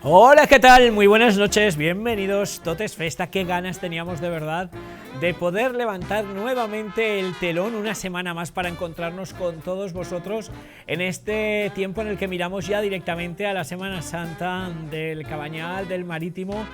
Hola, ¿qué tal? Muy buenas noches, bienvenidos. Totes Festa, qué ganas teníamos de verdad de poder levantar nuevamente el telón una semana más para encontrarnos con todos vosotros en este tiempo en el que miramos ya directamente a la Semana Santa del Cabañal, del Marítimo,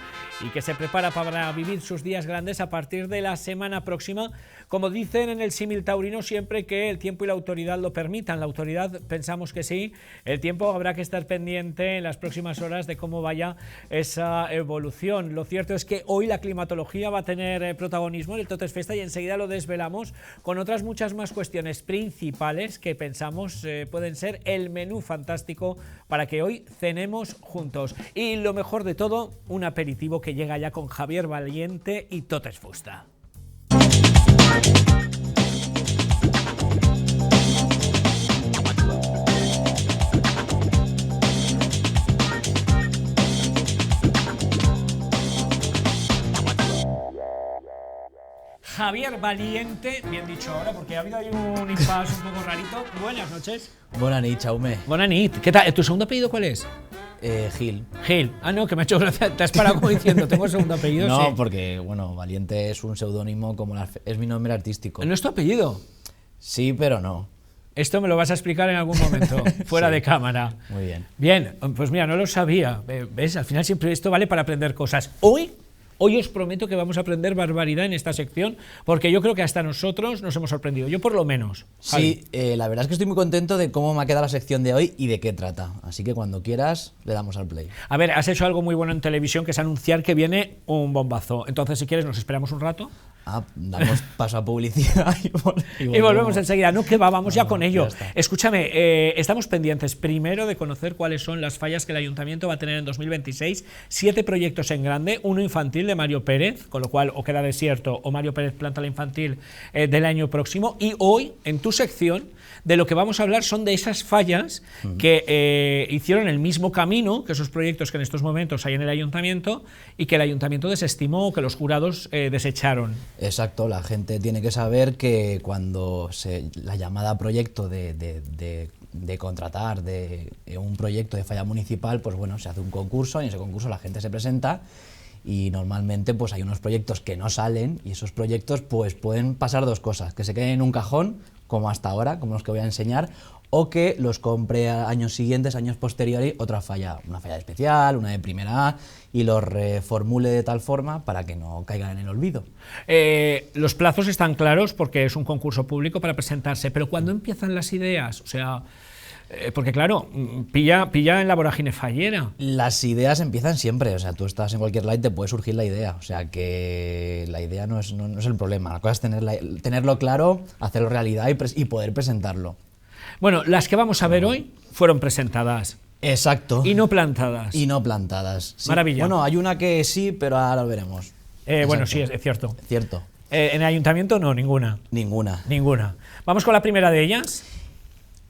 y que se prepara para vivir sus días grandes a partir de la semana próxima. Como dicen en el símil taurino, siempre que el tiempo y la autoridad lo permitan. La autoridad pensamos que sí, el tiempo habrá que estar pendiente en las próximas horas de cómo vaya esa evolución. Lo cierto es que hoy la climatología va a tener protagonismo en el Totes Festa y enseguida lo desvelamos con otras muchas más cuestiones principales que pensamos pueden ser el menú fantástico para que hoy cenemos juntos. Y lo mejor de todo, un aperitivo que llega ya con Javier Valiente y Totes Festa. Javier Valiente, bien dicho ahora, porque ha habido ahí un impasse un poco rarito. Buenas noches. Buenas noches, Jaume. Buenas noches. ¿Qué tal? ¿Tu segundo apellido cuál es? Gil. Gil. Ah, no, que me ha hecho gracia. Te has parado como diciendo, tengo segundo apellido. No, sí. Porque, bueno, Valiente es un seudónimo como es mi nombre artístico. ¿No es tu apellido? Sí, pero no. Esto me lo vas a explicar en algún momento, fuera sí. de cámara. Muy bien. Bien, pues mira, no lo sabía. ¿Ves? Al final siempre esto vale para aprender cosas. Hoy os prometo que vamos a aprender barbaridad en esta sección, porque yo creo que hasta nosotros nos hemos sorprendido, yo por lo menos. Sí, la verdad es que estoy muy contento de cómo me ha quedado la sección de hoy y de qué trata. Así que cuando quieras, le damos al play. A ver, has hecho algo muy bueno en televisión, que es anunciar que viene un bombazo. Entonces, si quieres, nos esperamos un rato. Damos paso a publicidad y volvemos enseguida. No, que vamos ya con ello. Ya Escúchame, estamos pendientes primero de conocer cuáles son las fallas que el Ayuntamiento va a tener en 2026. 7 proyectos en grande, uno infantil de Mario Pérez, con lo cual o queda desierto o Mario Pérez planta la infantil del año próximo. Y hoy, en tu sección, de lo que vamos a hablar son de esas fallas que hicieron el mismo camino que esos proyectos que en estos momentos hay en el Ayuntamiento y que el Ayuntamiento desestimó o que los jurados desecharon. Exacto, la gente tiene que saber que cuando la llamada proyecto de contratar de un proyecto de falla municipal, pues bueno, se hace un concurso y en ese concurso la gente se presenta y normalmente pues hay unos proyectos que no salen y esos proyectos pues pueden pasar dos cosas, que se queden en un cajón, como hasta ahora, como los que voy a enseñar, o que los compre a años siguientes, años posteriores, otra falla, una falla especial, una de primera A, y los reformule de tal forma para que no caigan en el olvido. Los plazos están claros porque es un concurso público para presentarse, pero ¿cuándo empiezan las ideas? O sea, porque claro, pilla en la vorágine fallera. Las ideas empiezan siempre, o sea, tú estás en cualquier lado y te puede surgir la idea, o sea que la idea no es el problema, la cosa es tenerlo claro, hacerlo realidad y poder presentarlo. Bueno, las que vamos a ver hoy fueron presentadas. Exacto. Y no plantadas. Y no plantadas. Sí. Maravilla. Bueno, hay una que sí, pero ahora lo veremos. Bueno, sí, es cierto. Cierto. En el Ayuntamiento no, ninguna. Ninguna. Vamos con la primera de ellas.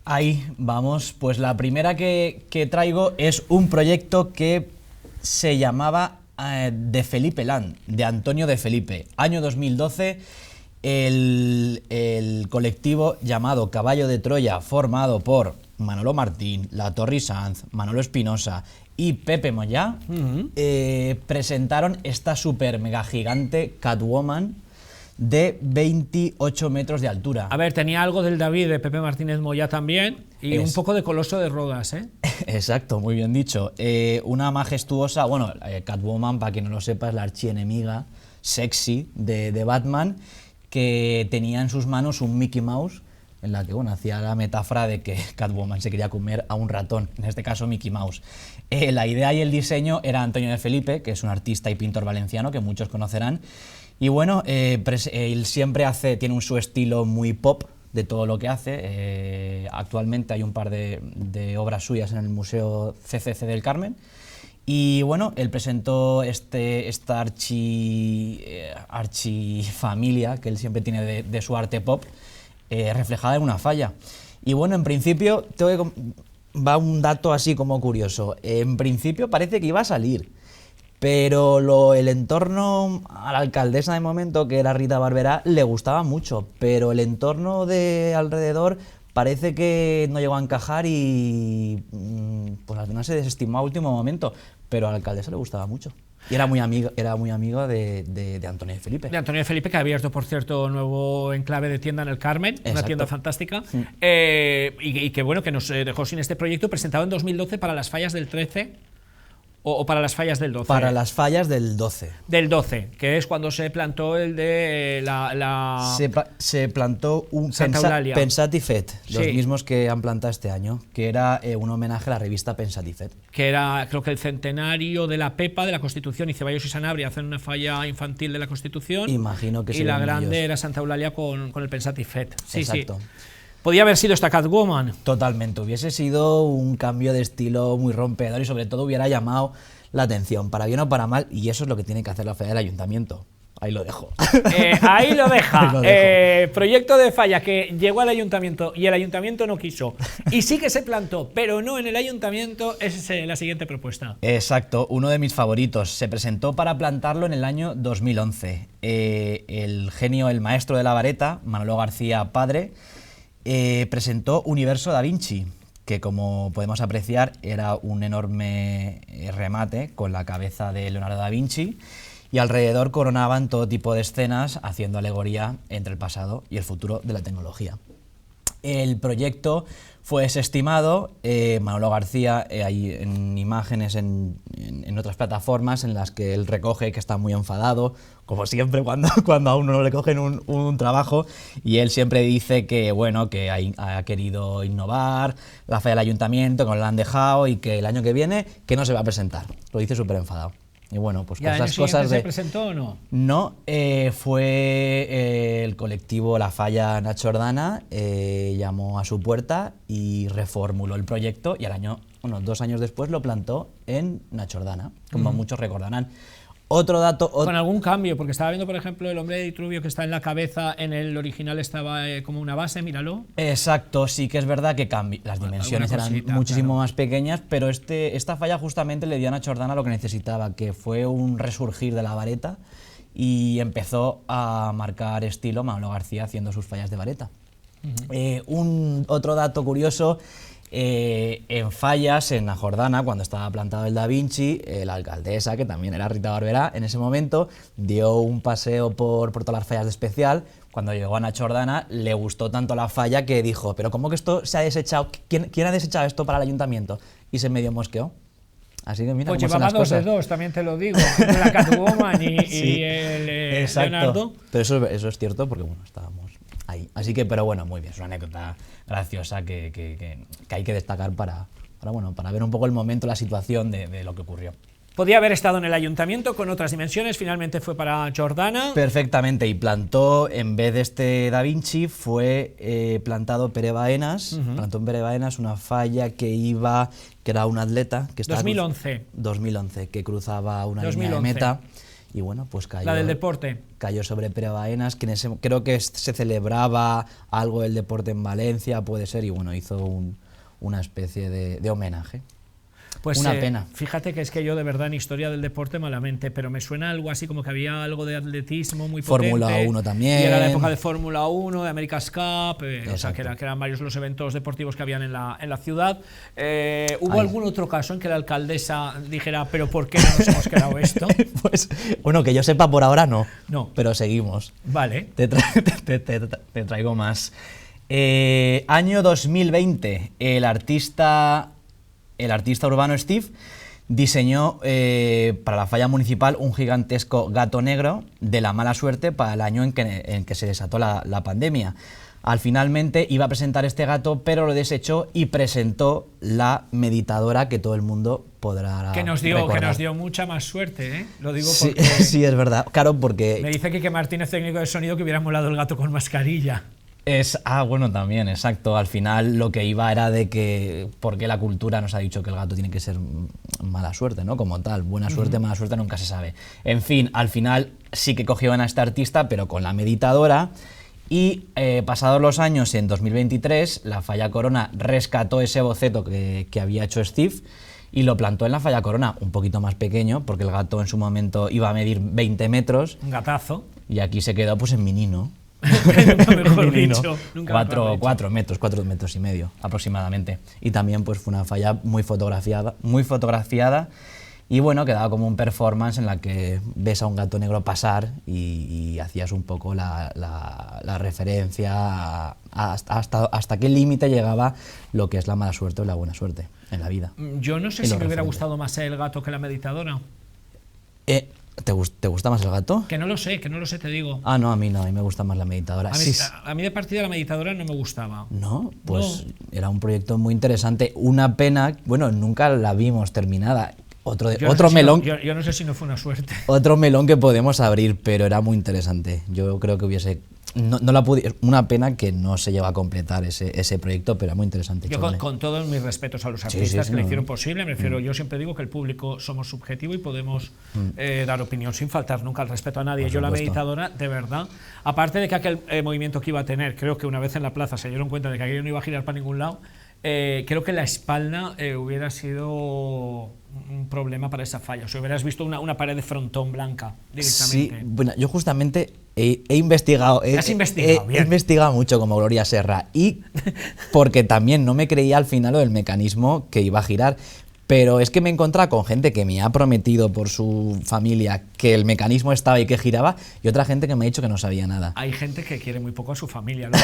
Ahí vamos, pues la primera que traigo es un proyecto que se llamaba De Felipe Land, de Antonio de Felipe. Año 2012, el colectivo llamado Caballo de Troya, formado por Manolo Martín, La Torre Sanz, Manolo Espinosa y Pepe Moyá, presentaron esta super mega gigante Catwoman de 28 metros de altura. A ver, tenía algo del David de Pepe Martínez Moyá también y un poco de Coloso de Rodas, ¿eh? Exacto, muy bien dicho. Una majestuosa, bueno, Catwoman, para quien no lo sepa, es la archienemiga sexy de Batman, que tenía en sus manos un Mickey Mouse, en la que bueno, hacía la metáfora de que Catwoman se quería comer a un ratón, en este caso Mickey Mouse. La idea y el diseño era Antonio de Felipe, que es un artista y pintor valenciano que muchos conocerán. Y bueno, él siempre tiene su estilo muy pop de todo lo que hace. Actualmente hay un par de obras suyas en el Museo CCC del Carmen. Y bueno, él presentó esta archifamilia que él siempre tiene de su arte pop, reflejada en una falla. Y bueno, en principio, va un dato así como curioso. En principio parece que iba a salir, pero el entorno a la alcaldesa de momento, que era Rita Barberá, le gustaba mucho, pero el entorno de alrededor parece que no llegó a encajar y pues al final Barcelona se desestimó a último momento, pero a la alcaldesa le gustaba mucho. Y era muy amiga de Antonio Felipe. De Antonio Felipe, que ha abierto, por cierto, nuevo enclave de tienda en el Carmen, Exacto. una tienda fantástica, Sí. y que bueno, que nos dejó sin este proyecto presentado en 2012 para las fallas del 13 o para las fallas del 12. Para las fallas del 12. Del 12, que es cuando se plantó el de Se plantó un Santa Eulalia. Pensat i Fet, los Sí. mismos que han plantado este año, que era un homenaje a la revista Pensat i Fet. que era, creo que el centenario de la Pepa, de la Constitución, y Ceballos y Sanabria hacen una falla infantil de la Constitución. Imagino que Y la serán grande ellos. era Santa Eulalia con el Pensat i Fet. Sí, Exacto. sí. Podía haber sido esta Catwoman. Totalmente, hubiese sido un cambio de estilo muy rompedor y sobre todo hubiera llamado la atención, para bien o para mal, y eso es lo que tiene que hacer la falla del ayuntamiento. Ahí lo dejo. Ahí lo deja. Ahí lo dejo. Proyecto de falla que llegó al ayuntamiento y el ayuntamiento no quiso. Y sí que se plantó, pero no en el ayuntamiento. Esa es la siguiente propuesta. Exacto, uno de mis favoritos. Se presentó para plantarlo en el año 2011. El genio, el maestro de la vareta, Manolo García Padre, presentó Universo da Vinci, que como podemos apreciar era un enorme remate con la cabeza de Leonardo da Vinci, y alrededor coronaban todo tipo de escenas haciendo alegoría entre el pasado y el futuro de la tecnología. El proyecto fue desestimado. Manolo García, hay en imágenes en otras plataformas en las que él recoge que está muy enfadado, como siempre cuando a uno no le cogen un trabajo, y él siempre dice que, bueno, que ha querido innovar la falla del ayuntamiento, que no la han dejado y que el año que viene que no se va a presentar. Lo dice súper enfadado. Y bueno, pues ¿Ya esas cosas se de... presentó o no? No, fue el colectivo La Falla Nacho Ordana, llamó a su puerta y reformuló el proyecto, y dos años después lo plantó en Nacho Ordana, como muchos recordarán. Otro dato... Con algún cambio, porque estaba viendo, por ejemplo, el hombre de Vitruvio que está en la cabeza, en el original estaba como una base, míralo. Exacto, sí que es verdad que las dimensiones eran cosita, muchísimo claro. más pequeñas, pero esta falla justamente le dio a Nacho Ordana lo que necesitaba, que fue un resurgir de la vareta, y empezó a marcar estilo Manolo García haciendo sus fallas de vareta. Otro dato curioso, en fallas, en la Jordana, cuando estaba plantado el Da Vinci, la alcaldesa, que también era Rita Barberá, en ese momento dio un paseo por todas las fallas de especial. Cuando llegó a Nacho Ordana, le gustó tanto la falla que dijo: ¿pero cómo que esto se ha desechado? ¿Quién ha desechado esto para el ayuntamiento? Y se medio mosqueó. Así que mira Pues cómo son llevaba las dos de cosas. dos, también te lo digo. Entre la Catwoman y Sí, el exacto. Leonardo. Pero eso es cierto porque, bueno, estábamos ahí. Así que, pero bueno, muy bien, es una anécdota graciosa que hay que destacar para ver un poco el momento, la situación de lo que ocurrió. Podía haber estado en el ayuntamiento con otras dimensiones, finalmente fue para Jordana. Perfectamente, y plantó, en vez de este Da Vinci, fue plantado Pere Baenas, plantó en Pere Baenas una falla que era un atleta que estaba 2011, que cruzaba una línea de 2011. meta, y bueno, pues cayó. La del deporte. Cayó sobre Pere Baenas, que creo que se celebraba algo del deporte en Valencia, puede ser, y bueno, hizo una especie de homenaje. Pues una pena. Fíjate que es que yo de verdad en historia del deporte malamente, pero me suena algo así como que había algo de atletismo muy potente. Fórmula 1 también. Y era la época de Fórmula 1, de America's Cup, o sea que eran varios los eventos deportivos que habían en la ciudad. ¿Hubo algún otro caso en que la alcaldesa dijera, pero ¿por qué no nos hemos quedado esto? Pues, bueno, que yo sepa por ahora no. No. Pero seguimos. Vale. Te traigo más. Año 2020, el artista urbano Steve diseñó para la falla municipal un gigantesco gato negro de la mala suerte para el año en que se desató la pandemia. Finalmente iba a presentar este gato, pero lo desechó y presentó la meditadora que todo el mundo podrá que nos dio mucha más suerte, ¿eh? Lo digo sí, porque... sí, es verdad. Claro, porque... Me dice Quique Martínez, técnico de sonido, que hubiera molado el gato con mascarilla. Bueno, también, exacto. Al final lo que iba era de que, porque la cultura nos ha dicho que el gato tiene que ser mala suerte, ¿no? Como tal, buena suerte, mala suerte nunca se sabe. En fin, al final sí que cogieron a este artista, pero con la meditadora, y pasados los años, en 2023, la Falla Corona rescató ese boceto que había hecho Steve y lo plantó en la Falla Corona, un poquito más pequeño, porque el gato en su momento iba a medir 20 metros. Un gatazo. Y aquí se quedó pues en menino. Nunca mejor Menino. dicho. Nunca mejor dicho. 4 metros y medio aproximadamente. Y también pues fue una falla muy fotografiada. Y bueno, quedaba como un performance en la que ves a un gato negro pasar y hacías un poco la referencia hasta qué límite llegaba lo que es la mala suerte o la buena suerte en la vida. Yo no sé Y si lo me hubiera referente. gustado más el gato que la meditadora. ¿Te gusta más el gato? Que no lo sé, te digo. Ah, no, a mí me gusta más la meditadora. A mí, Sí, a mí de partida la meditadora no me gustaba. no, pues era un proyecto muy interesante. Una pena, bueno, nunca la vimos terminada. Otro melón. Yo no sé si no fue una suerte. Otro melón que podemos abrir, pero era muy interesante. Yo creo que hubiese... una pena que no se lleva a completar ese proyecto, pero era muy interesante. Yo con todos mis respetos a los artistas que lo hicieron posible, me refiero, yo siempre digo que el público somos subjetivo y podemos dar opinión sin faltar nunca el respeto a nadie. Por Yo la supuesto. meditadora, de verdad, aparte de que aquel movimiento que iba a tener, creo que una vez en la plaza se dieron cuenta de que aquello no iba a girar para ningún lado, creo que la espalda hubiera sido un problema para esa falla. O sea, hubieras visto una pared de frontón blanca directamente. Sí, bueno, yo justamente he investigado. Has investigado, he bien. investigado mucho como Gloria Serra y porque también no me creía al final lo del mecanismo que iba a girar. Pero es que me he encontrado con gente que me ha prometido por su familia que el mecanismo estaba y que giraba, y otra gente que me ha dicho que no sabía nada. Hay gente que quiere muy poco a su familia, no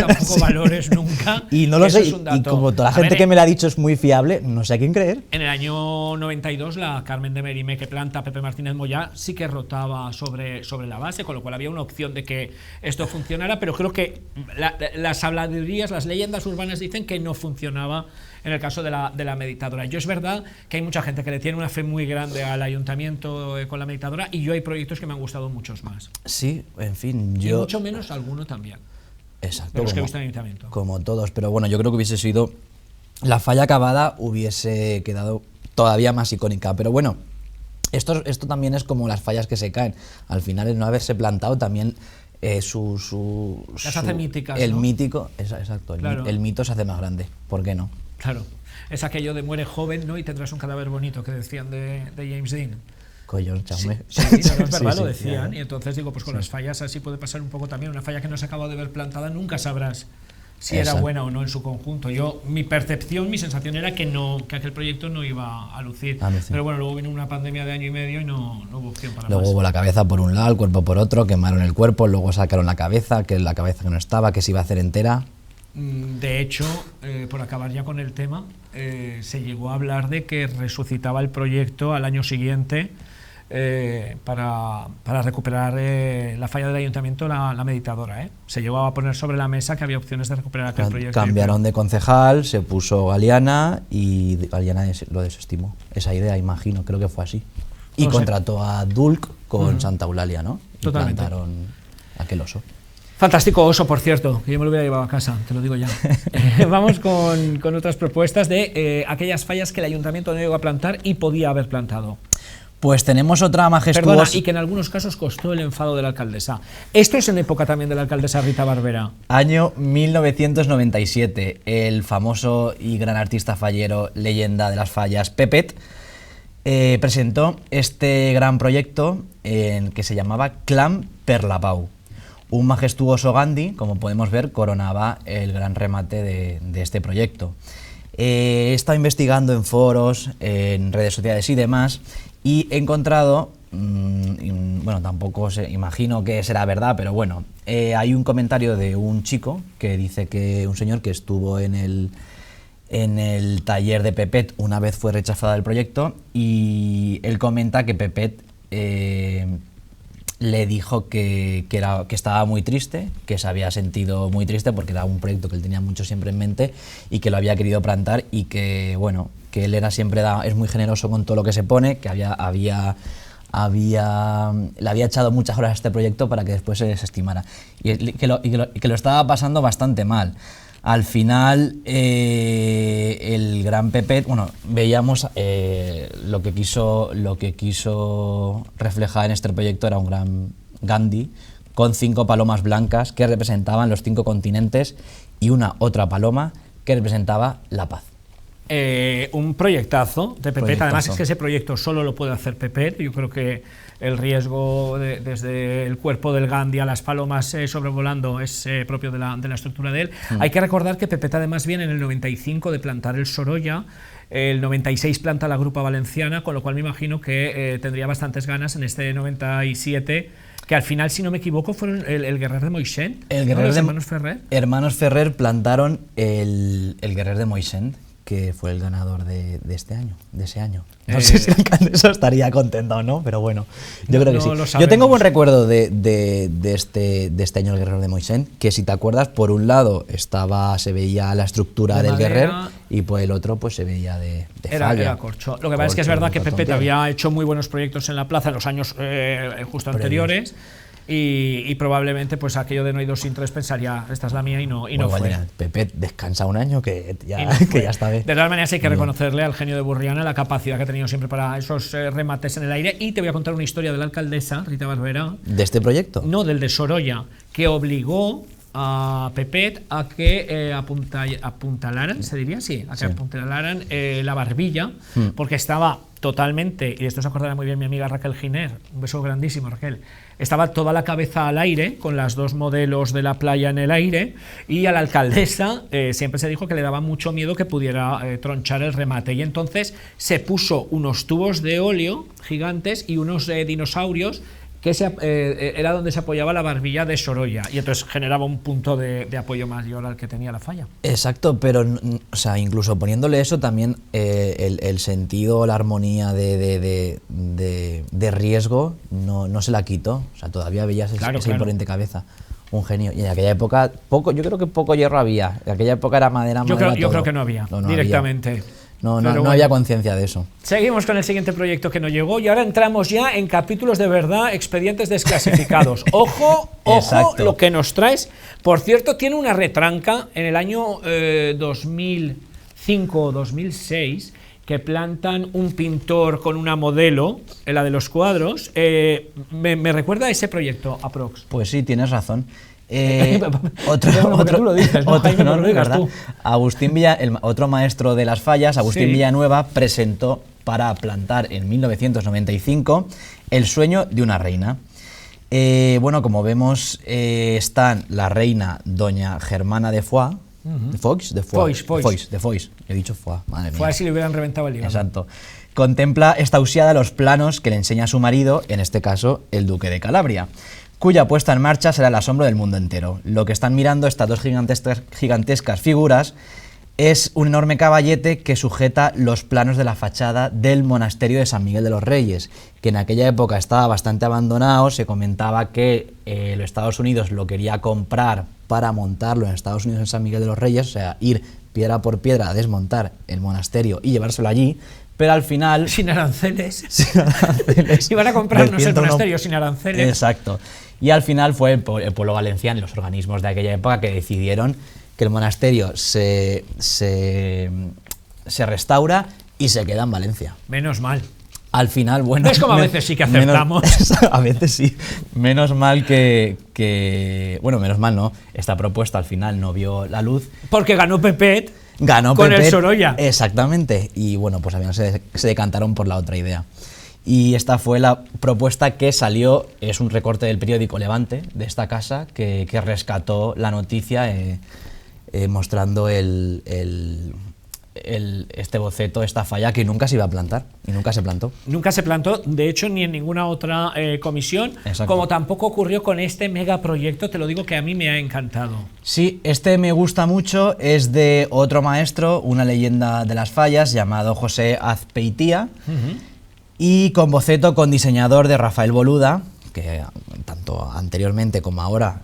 tampoco valores nunca. Y no lo Eso sé, es un y dato. como toda la A gente ver, que me lo ha dicho es muy fiable, no sé a quién creer. en el año 92, la Carmen de Merime que planta Pepe Martínez Moyá sí que rotaba sobre la base, con lo cual había una opción de que esto funcionara, pero creo que las habladurías, las leyendas urbanas dicen que no funcionaba en el caso de la meditadora. Yo es verdad que hay mucha gente que le tiene una fe muy grande al ayuntamiento con la meditadora, y yo hay proyectos que me han gustado muchos más. Sí, en fin, Y yo... mucho menos alguno también. Exacto, de los que he como- visto en el ayuntamiento. Como todos, pero bueno, yo creo que hubiese sido... La falla acabada hubiese quedado todavía más icónica, pero bueno, esto también es como las fallas que se caen. Al final, el no haberse plantado también... Las hace míticas, el ¿no? mítico, exacto, Claro. el mito se hace más grande, ¿por qué no? Claro. Es aquello de muere joven, ¿no? Y tendrás un cadáver bonito, que decían de James Dean. Coño, chame. Sí, no, es verdad, Sí, lo sí, decían. ya. Y entonces digo, pues con las fallas así puede pasar un poco también. Una falla que no se acaba de ver plantada, nunca sabrás si era Exacto. buena o no en su conjunto. Mi percepción, mi sensación era que aquel proyecto no iba a lucir. Pero bueno, luego vino una pandemia de año y medio y no hubo opción para Luego más. hubo la cabeza por un lado, el cuerpo por otro, quemaron el cuerpo, luego sacaron la cabeza que no estaba, que se iba a hacer entera. De hecho, por acabar ya con el tema, se llegó a hablar de que resucitaba el proyecto al año siguiente para recuperar la falla del ayuntamiento, la meditadora. Se llegó a poner sobre la mesa que había opciones de recuperar aquel proyecto. Cambiaron de concejal, se puso Galeana y Galeana lo desestimó. Esa idea, imagino, creo que fue así. Y No sé. contrató a Dulc con Santa Eulalia, ¿no? Y Totalmente. plantaron aquel oso. Fantástico oso, por cierto, que yo me lo hubiera llevado a casa, te lo digo ya. Vamos con otras propuestas de aquellas fallas que el ayuntamiento no llegó a plantar y podía haber plantado. Pues tenemos otra majestuosa... Perdona, y que en algunos casos costó el enfado de la alcaldesa. Esto es en época también de la alcaldesa Rita Barbera. Año 1997, el famoso y gran artista fallero, leyenda de las fallas, Pepet, presentó este gran proyecto que se llamaba Clam per la Pau. Un majestuoso Gandhi, como podemos ver, coronaba el gran remate de este proyecto. He estado investigando en foros, en redes sociales y demás, y he encontrado, bueno, tampoco imagino que será verdad, pero bueno, hay un comentario de un chico que dice que un señor que estuvo en el taller de Pepet una vez fue rechazado el proyecto, y él comenta que Pepet le dijo que estaba muy triste, que se había sentido muy triste porque era un proyecto que él tenía mucho siempre en mente y que lo había querido plantar, y que bueno, que él era siempre es muy generoso con todo lo que se pone, que le había echado muchas horas a este proyecto para que después se desestimara, y que lo estaba pasando bastante mal. Al final, el gran Pepet, bueno, veíamos lo que quiso reflejar en este proyecto era un gran Gandhi con 5 palomas blancas que representaban los 5 continentes y una otra paloma que representaba la paz. Un proyectazo de Pepet. Proyectazo. Además es que ese proyecto solo lo puede hacer Pepet. Yo creo que el riesgo desde el cuerpo del Gandhi a las palomas sobrevolando es propio de la estructura de él. Hay que recordar que Pepet además viene en el 95 de plantar el Sorolla, el 96 planta la Grupa Valenciana, con lo cual me imagino que tendría bastantes ganas en este 97, que al final, si no me equivoco, fueron el Guerrer de Moixent, los hermanos Ferrer. Hermanos Ferrer plantaron el Guerrer de Moixent, que fue el ganador de ese año. No sé si el alcaldesa estaría contento o no, pero bueno, yo creo que sí. Yo tengo buen recuerdo de este año el Guerrer de Moixent, que si te acuerdas, por un lado se veía la estructura del Guerrer y por el otro pues se veía de falla. Era corcho. Lo que pasa es que es verdad que Pepet había hecho muy buenos proyectos en la plaza en los años justo anteriores. Y probablemente pues aquello de no hay dos sin tres pensaría, esta es la mía y no fue. Pepet descansa un año que ya está bien. De todas maneras hay que reconocerle al genio de Burriana la capacidad que ha tenido siempre para esos remates en el aire. Y te voy a contar una historia de la alcaldesa, Rita Barberá. ¿De este proyecto? No, del de Sorolla, que obligó a Pepet a que apuntalaran, se diría así, a que apuntalaran la barbilla, porque estaba totalmente, y de esto se acordará muy bien mi amiga Raquel Giner, un beso grandísimo Raquel, estaba toda la cabeza al aire, con las dos modelos de la playa en el aire, y a la alcaldesa siempre se dijo que le daba mucho miedo que pudiera tronchar el remate, y entonces se puso unos tubos de óleo gigantes y unos dinosaurios que era donde se apoyaba la barbilla de Sorolla, y entonces generaba un punto de apoyo mayor al que tenía la falla. Exacto, pero o sea, incluso poniéndole eso también el sentido, la armonía de riesgo no se la quitó, o sea, todavía veías esa imponente cabeza. Un genio. Y en aquella época, yo creo que poco hierro había. En aquella época era madera. Yo creo que no había, directamente. Había. No había conciencia de eso. Seguimos con el siguiente proyecto que no llegó y ahora entramos ya en capítulos de verdad, expedientes desclasificados. Ojo lo que nos traes. Por cierto, tiene una retranca en el año 2005 o 2006 que plantan un pintor con una modelo, la de los cuadros. Me recuerda a ese proyecto, aprox. Pues sí, tienes razón. Agustín otro maestro de las fallas, Agustín Villanueva, presentó para plantar en 1995 El sueño de una reina. Bueno, como vemos, están la reina doña Germana de Foix, de Foix, he dicho Foix, madre mía. Foix si le hubieran reventado el hígado. Exacto. Contempla extausiada los planos que le enseña a su marido, en este caso el duque de Calabria, cuya puesta en marcha será el asombro del mundo entero. Lo que están mirando estas dos gigantescas figuras es un enorme caballete que sujeta los planos de la fachada del monasterio de San Miguel de los Reyes, que en aquella época estaba bastante abandonado. Se comentaba que los Estados Unidos lo quería comprar para montarlo en Estados Unidos en San Miguel de los Reyes, o sea, ir piedra por piedra a desmontar el monasterio y llevárselo allí, pero al final... Sin aranceles. Iban a comprarnos el monasterio sin aranceles. Exacto. Y al final fue el pueblo valenciano y los organismos de aquella época que decidieron que el monasterio se restaura y se queda en Valencia. Menos mal. Al final, bueno... Es como a veces sí que acertamos. A veces sí. Menos mal Bueno, menos mal no. Esta propuesta al final no vio la luz. Porque ganó Pepet. Ganó con Pepet, el Sorolla. Exactamente. Y bueno, pues al final se decantaron por la otra idea. Y esta fue la propuesta que salió, es un recorte del periódico Levante, de esta casa, que rescató la noticia mostrando este boceto, esta falla que nunca se iba a plantar, y nunca se plantó. Nunca se plantó, de hecho, ni en ninguna otra comisión. Exacto. Como tampoco ocurrió con este megaproyecto, te lo digo que a mí me ha encantado. Sí, este me gusta mucho, es de otro maestro, una leyenda de las fallas, llamado José Azpeitia, y con boceto con diseñador de Rafael Boluda, que tanto anteriormente como ahora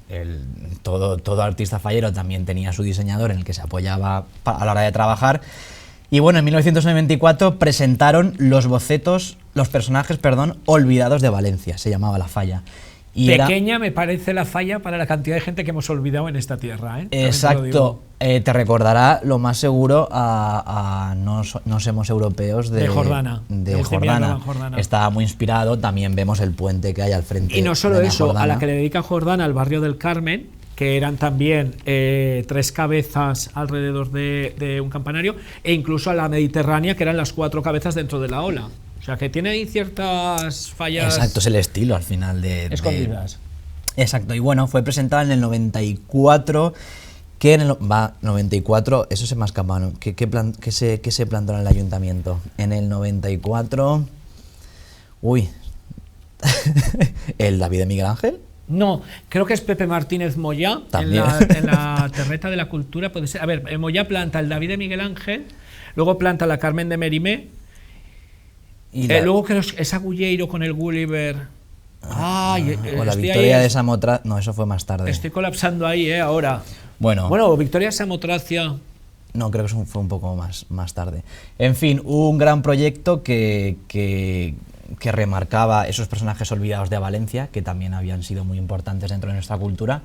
todo artista fallero también tenía su diseñador en el que se apoyaba a la hora de trabajar. Y bueno, en 1994 presentaron los personajes olvidados de Valencia, se llamaba la falla. Y pequeña me parece la falla para la cantidad de gente que hemos olvidado en esta tierra, ¿eh? Exacto. Te recordará lo más seguro a No Somos Europeos de Jordana. De Jordana. Estaba muy inspirado, también vemos el puente que hay al frente. Y no solo eso, Jordana. a la que le dedica Jordana al barrio del Carmen, que eran también 3 cabezas alrededor de un campanario, e incluso a la Mediterránea, que eran las 4 cabezas dentro de la ola. O sea, que tiene ahí ciertas fallas. Exacto, es el estilo al final escondidas. Exacto, y bueno, fue presentada en el 94, que en el 94, eso se me ha escapado, ¿no? ¿Qué se plantó en el ayuntamiento? En el 94, ¿el David de Miguel Ángel? No, creo que es Pepe Martínez Moyá, También. en la terreta de la cultura, puede ser. A ver, Moyá planta el David de Miguel Ángel, luego planta la Carmen de Merimé, y luego creo que es Agulleiro con el Gulliver. O la Victoria de Samotracia. No, eso fue más tarde. Estoy colapsando ahí, ahora. Bueno, Victoria de Samotracia. No, creo que eso fue un poco más tarde. En fin, un gran proyecto que remarcaba esos personajes olvidados de Valencia, que también habían sido muy importantes dentro de nuestra cultura.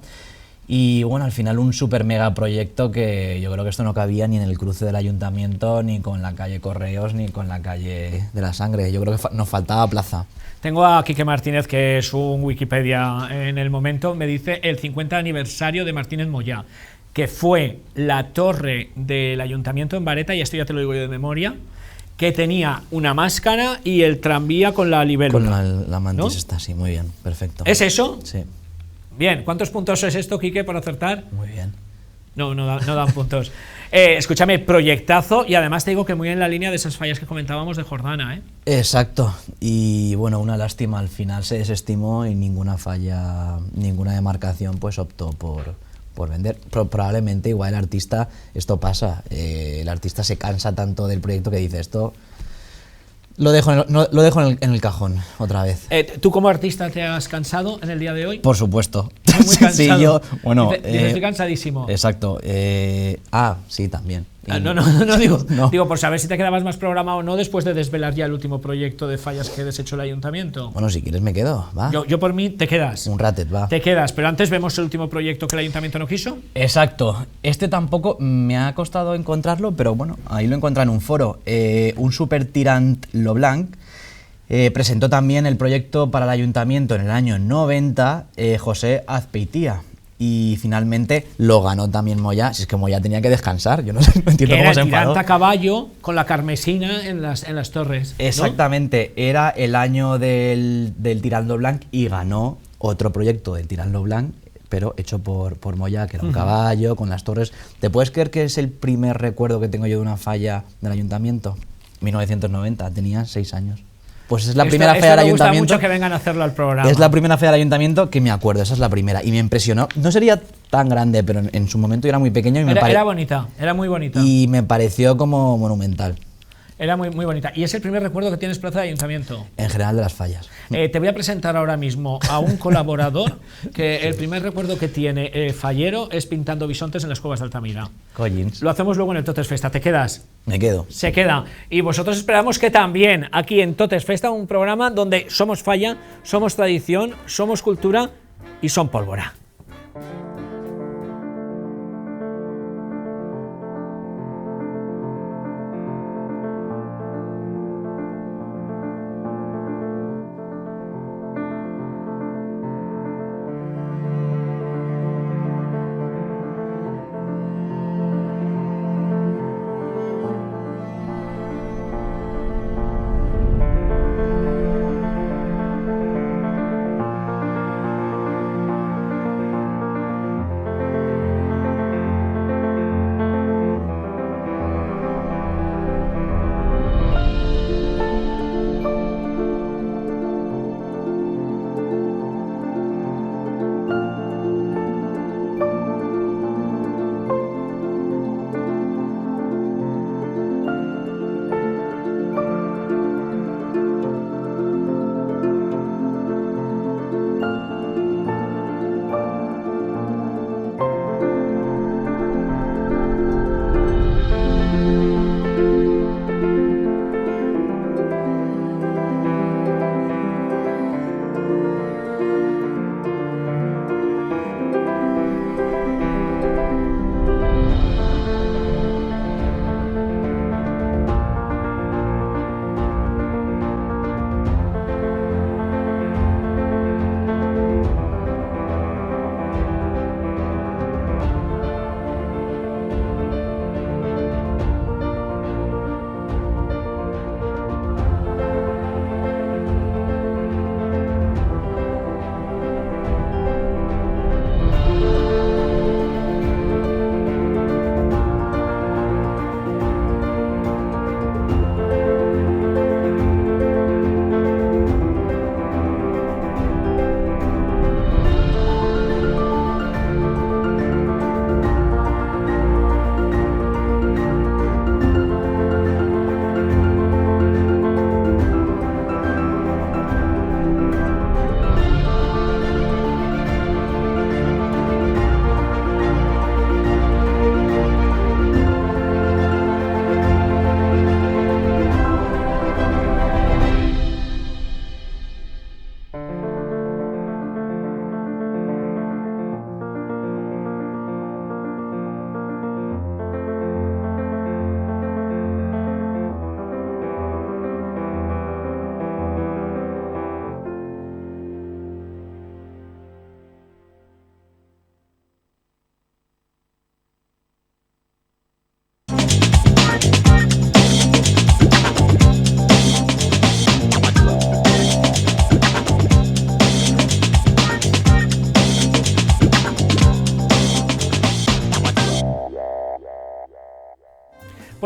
Y bueno, al final un super mega proyecto que yo creo que esto no cabía ni en el cruce del ayuntamiento, ni con la calle Correos, ni con la calle de la Sangre. Yo creo que nos faltaba plaza. Tengo a Quique Martínez, que es un Wikipedia en el momento, me dice el 50 aniversario de Martínez Moyá, que fue la torre del ayuntamiento en Vareta, y esto ya te lo digo yo de memoria, que tenía una máscara y el tranvía con la libélula. Con la mantis, ¿no? Está, sí, muy bien, perfecto. ¿Es eso? Sí. Bien, ¿cuántos puntos es esto, Quique, por acertar? Muy bien. No dan puntos. Escúchame, proyectazo, y además te digo que muy en la línea de esas fallas que comentábamos de Jordana, ¿eh? Exacto, y bueno, una lástima, al final se desestimó y ninguna falla, ninguna demarcación pues optó por vender. Probablemente igual el artista, esto pasa, el artista se cansa tanto del proyecto que dice esto, lo dejo en el cajón otra vez. ¿Tú como artista te has cansado en el día de hoy? Por supuesto. Muy cansado. Sí, yo, bueno, estoy cansadísimo. Exacto. Sí, también. No digo, no. Digo, por saber si te quedabas más programa o no después de desvelar ya el último proyecto de fallas que desechó el ayuntamiento. Bueno, si quieres me quedo, va. Yo por mí te quedas. Un ratet, va. Te quedas, pero antes vemos el último proyecto que el ayuntamiento no quiso. Exacto. Este tampoco me ha costado encontrarlo, pero bueno, ahí lo encontré en un foro. Un super tirant Leblanc presentó también el proyecto para el ayuntamiento en el año 90, José Azpeitia. Y finalmente lo ganó también Moyá. Si es que Moyá tenía que descansar, yo no entiendo cómo se enfadó. Era el tirante a caballo con la carmesina en las torres, ¿no? Exactamente, era el año del Tirant Leblanc y ganó otro proyecto del Tirant Leblanc, pero hecho por Moyá, que era un caballo con las torres. ¿Te puedes creer que es el primer recuerdo que tengo yo de una falla del ayuntamiento? 1990, tenía 6 años. Pues es la primera falla del ayuntamiento. Me gusta mucho que vengan a hacerlo al programa. Es la primera falla del ayuntamiento que me acuerdo, esa es la primera. Y me impresionó. No sería tan grande, pero en su momento era muy pequeño. Y era bonita, era muy bonita. Y me pareció como monumental. Era muy bonita. Y es el primer recuerdo que tienes, Plaza de Ayuntamiento. En general de las fallas. Te voy a presentar ahora mismo a un colaborador que el primer recuerdo que tiene fallero es pintando bisontes en las cuevas de Altamira. Collins. Lo hacemos luego en el Totes Festa. ¿Te quedas? Me quedo. Se queda. Y vosotros esperamos que también, aquí en Totes Festa, un programa donde somos falla, somos tradición, somos cultura y son pólvora.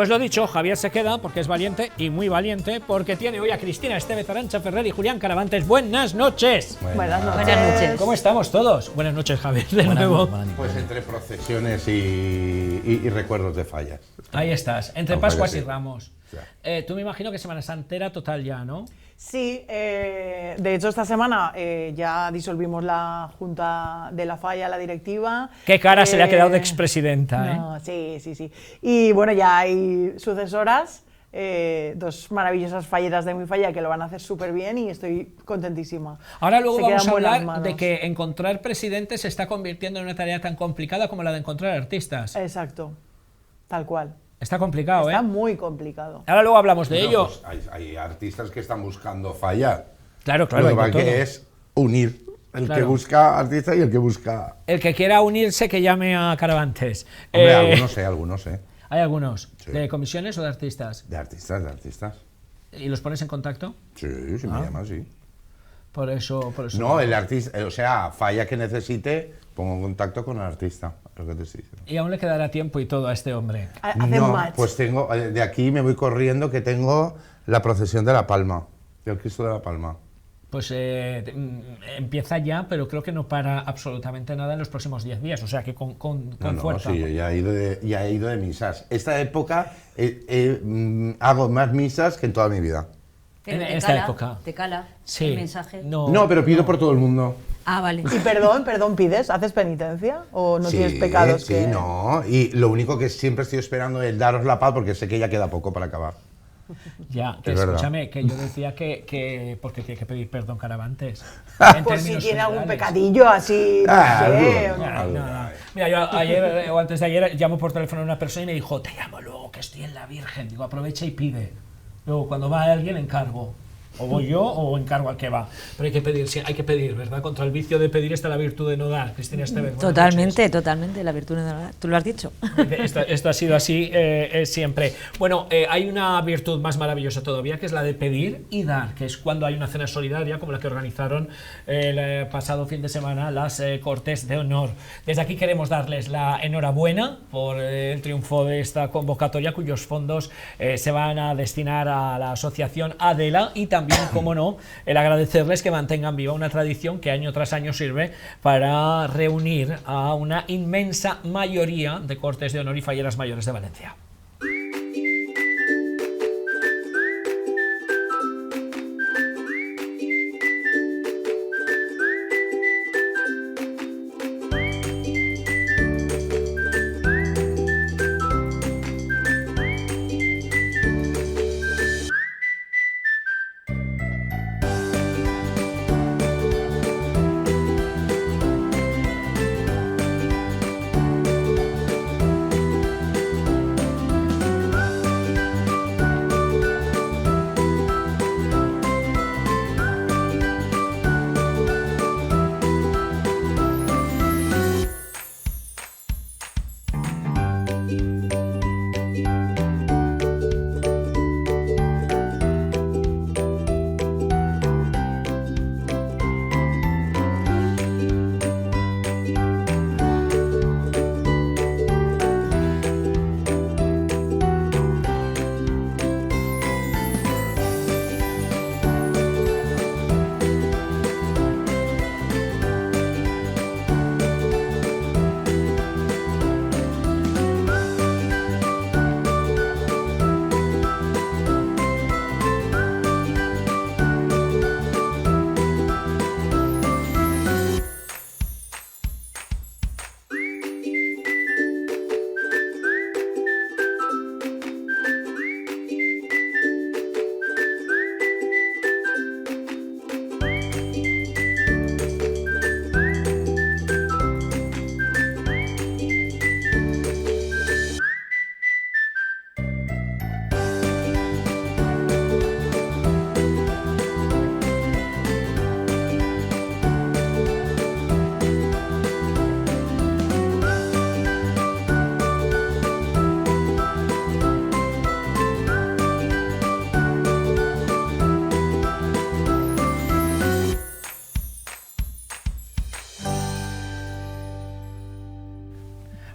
Pues lo dicho, Javier se queda porque es valiente y muy valiente, porque tiene hoy a Cristina Estevez, Arantxa Ferrer y Julián Caravantes. Buenas noches. Buenas noches. Buenas noches. ¿Cómo estamos todos? Buenas noches, Javier, de nuevo. Pues entre procesiones y recuerdos de fallas. Ahí estás, entre Aunque Pascuas sí. y Ramos. Sí. Tú me imagino que Semana Santera total ya, ¿no? Sí, de hecho esta semana ya disolvimos la Junta de la Falla, la directiva. Qué cara se le ha quedado de expresidenta, ¿eh? No, sí. Y bueno, ya hay sucesoras, dos maravillosas falleras de mi falla que lo van a hacer súper bien y estoy contentísima. Ahora luego Se vamos quedan a buenas hablar manos. de que encontrar presidentes se está convirtiendo en una tarea tan complicada como la de encontrar artistas. Exacto, tal cual. Está complicado, Está ¿eh? muy complicado. Ahora luego hablamos de Bueno, ello. pues hay artistas que están buscando fallar. Claro, Lo que hay de pasa todo. que es unir el Claro. que busca artista y el que busca... El que quiera unirse que llame a Caravantes. Hombre, algunos, Hay algunos. Sí. ¿De comisiones o de artistas? De artistas. ¿Y los pones en contacto? Sí, si me llaman, sí. Por eso. No, el artista, o sea, falla que necesite, pongo en contacto con el artista, lo que te estoy diciendo. Y aún le quedará tiempo y todo a este hombre. Hacen No, match. pues tengo, de aquí me voy corriendo que tengo la procesión de la Palma, del Cristo de la Palma. Pues empieza ya, pero creo que no para absolutamente nada en los próximos 10 días. O sea que con No, fuerza. sí, yo ya he ido de misas. Esta época hago más misas que en toda mi vida. En Pero esta época. Te cala Sí. el mensaje. No, pero pido por todo el mundo. Ah, vale. Y perdón, ¿pides? ¿Haces penitencia? ¿O no tienes pecados? Sí, que... no. Y lo único que siempre estoy esperando es daros la paz porque sé que ya queda poco para acabar. Ya, que Es verdad. escúchame, que yo decía que porque tiene que pedir perdón Caravantes. En Por si términos tiene algún generales. pecadillo así, no Ah, sé. alguno, No, Algo no, no. hay. Mira, yo ayer o antes de ayer llamo por teléfono a una persona y me dijo, te llamo luego que estoy en la Virgen. Digo, aprovecha y pide. Luego, cuando va alguien, encargo. O voy yo o encargo al que va. Pero hay que pedir, sí, hay que pedir, ¿verdad? Contra el vicio de pedir está la virtud de no dar. Cristina Estevez. buenas Totalmente, la virtud de la... Tú lo has dicho. noches. Esto ha sido así siempre. Bueno, hay una virtud más maravillosa todavía, que es la de pedir y dar, que es cuando hay una cena solidaria, como la que organizaron el pasado fin de semana las Cortes de Honor. Desde aquí queremos darles la enhorabuena por el triunfo de esta convocatoria, cuyos fondos se van a destinar a la asociación Adela, y también, como no, el agradecerles que mantengan viva una tradición que año tras año sirve para reunir a una inmensa mayoría de Cortes de Honor y falleras mayores de Valencia.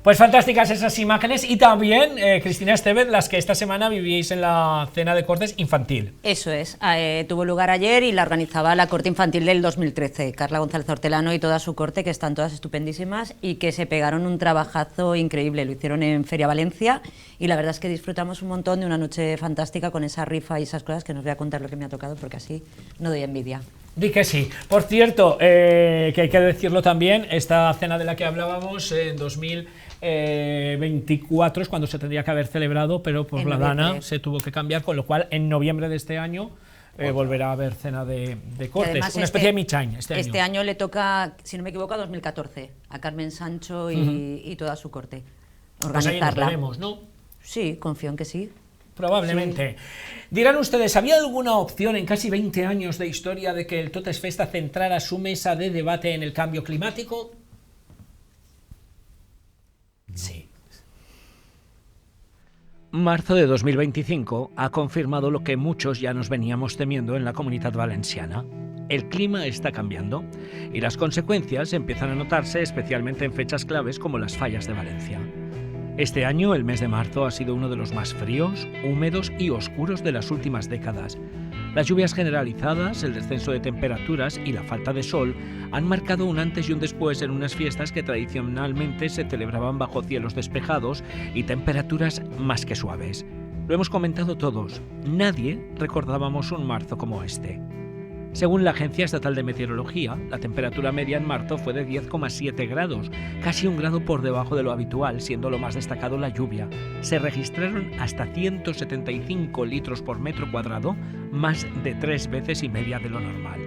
Pues fantásticas esas imágenes y también, Cristina Estevez, las que esta semana vivíais en la cena de cortes infantil. Eso es, tuvo lugar ayer y la organizaba la corte infantil del 2013, Carla González Hortelano y toda su corte, que están todas estupendísimas y que se pegaron un trabajazo increíble. Lo hicieron en Feria Valencia y la verdad es que disfrutamos un montón de una noche fantástica con esa rifa y esas cosas, que no os voy a contar lo que me ha tocado porque así no doy envidia. Di que sí. Por cierto, que hay que decirlo también, esta cena de la que hablábamos en 2024 es cuando se tendría que haber celebrado, pero por la Dana se tuvo que cambiar, con lo cual en noviembre de este año volverá a haber cena de cortes, además, una especie de Michain este año le toca, si no me equivoco, a 2014, a Carmen Sancho y toda su corte. Pues ahí nos Organizarla. veremos, ¿no? Sí, confío en que sí. Probablemente. Sí. Dirán ustedes, ¿había alguna opción en casi 20 años de historia de que el Totes Festa centrara su mesa de debate en el cambio climático? Sí. Marzo de 2025 ha confirmado lo que muchos ya nos veníamos temiendo en la Comunitat Valenciana. El clima está cambiando y las consecuencias empiezan a notarse especialmente en fechas claves como las fallas de Valencia. Este año, el mes de marzo, ha sido uno de los más fríos, húmedos y oscuros de las últimas décadas. Las lluvias generalizadas, el descenso de temperaturas y la falta de sol han marcado un antes y un después en unas fiestas que tradicionalmente se celebraban bajo cielos despejados y temperaturas más que suaves. Lo hemos comentado todos, nadie recordábamos un marzo como este. Según la Agencia Estatal de Meteorología, la temperatura media en marzo fue de 10,7 grados, casi un grado por debajo de lo habitual, siendo lo más destacado la lluvia. Se registraron hasta 175 litros por metro cuadrado, más de 3 veces y media de lo normal.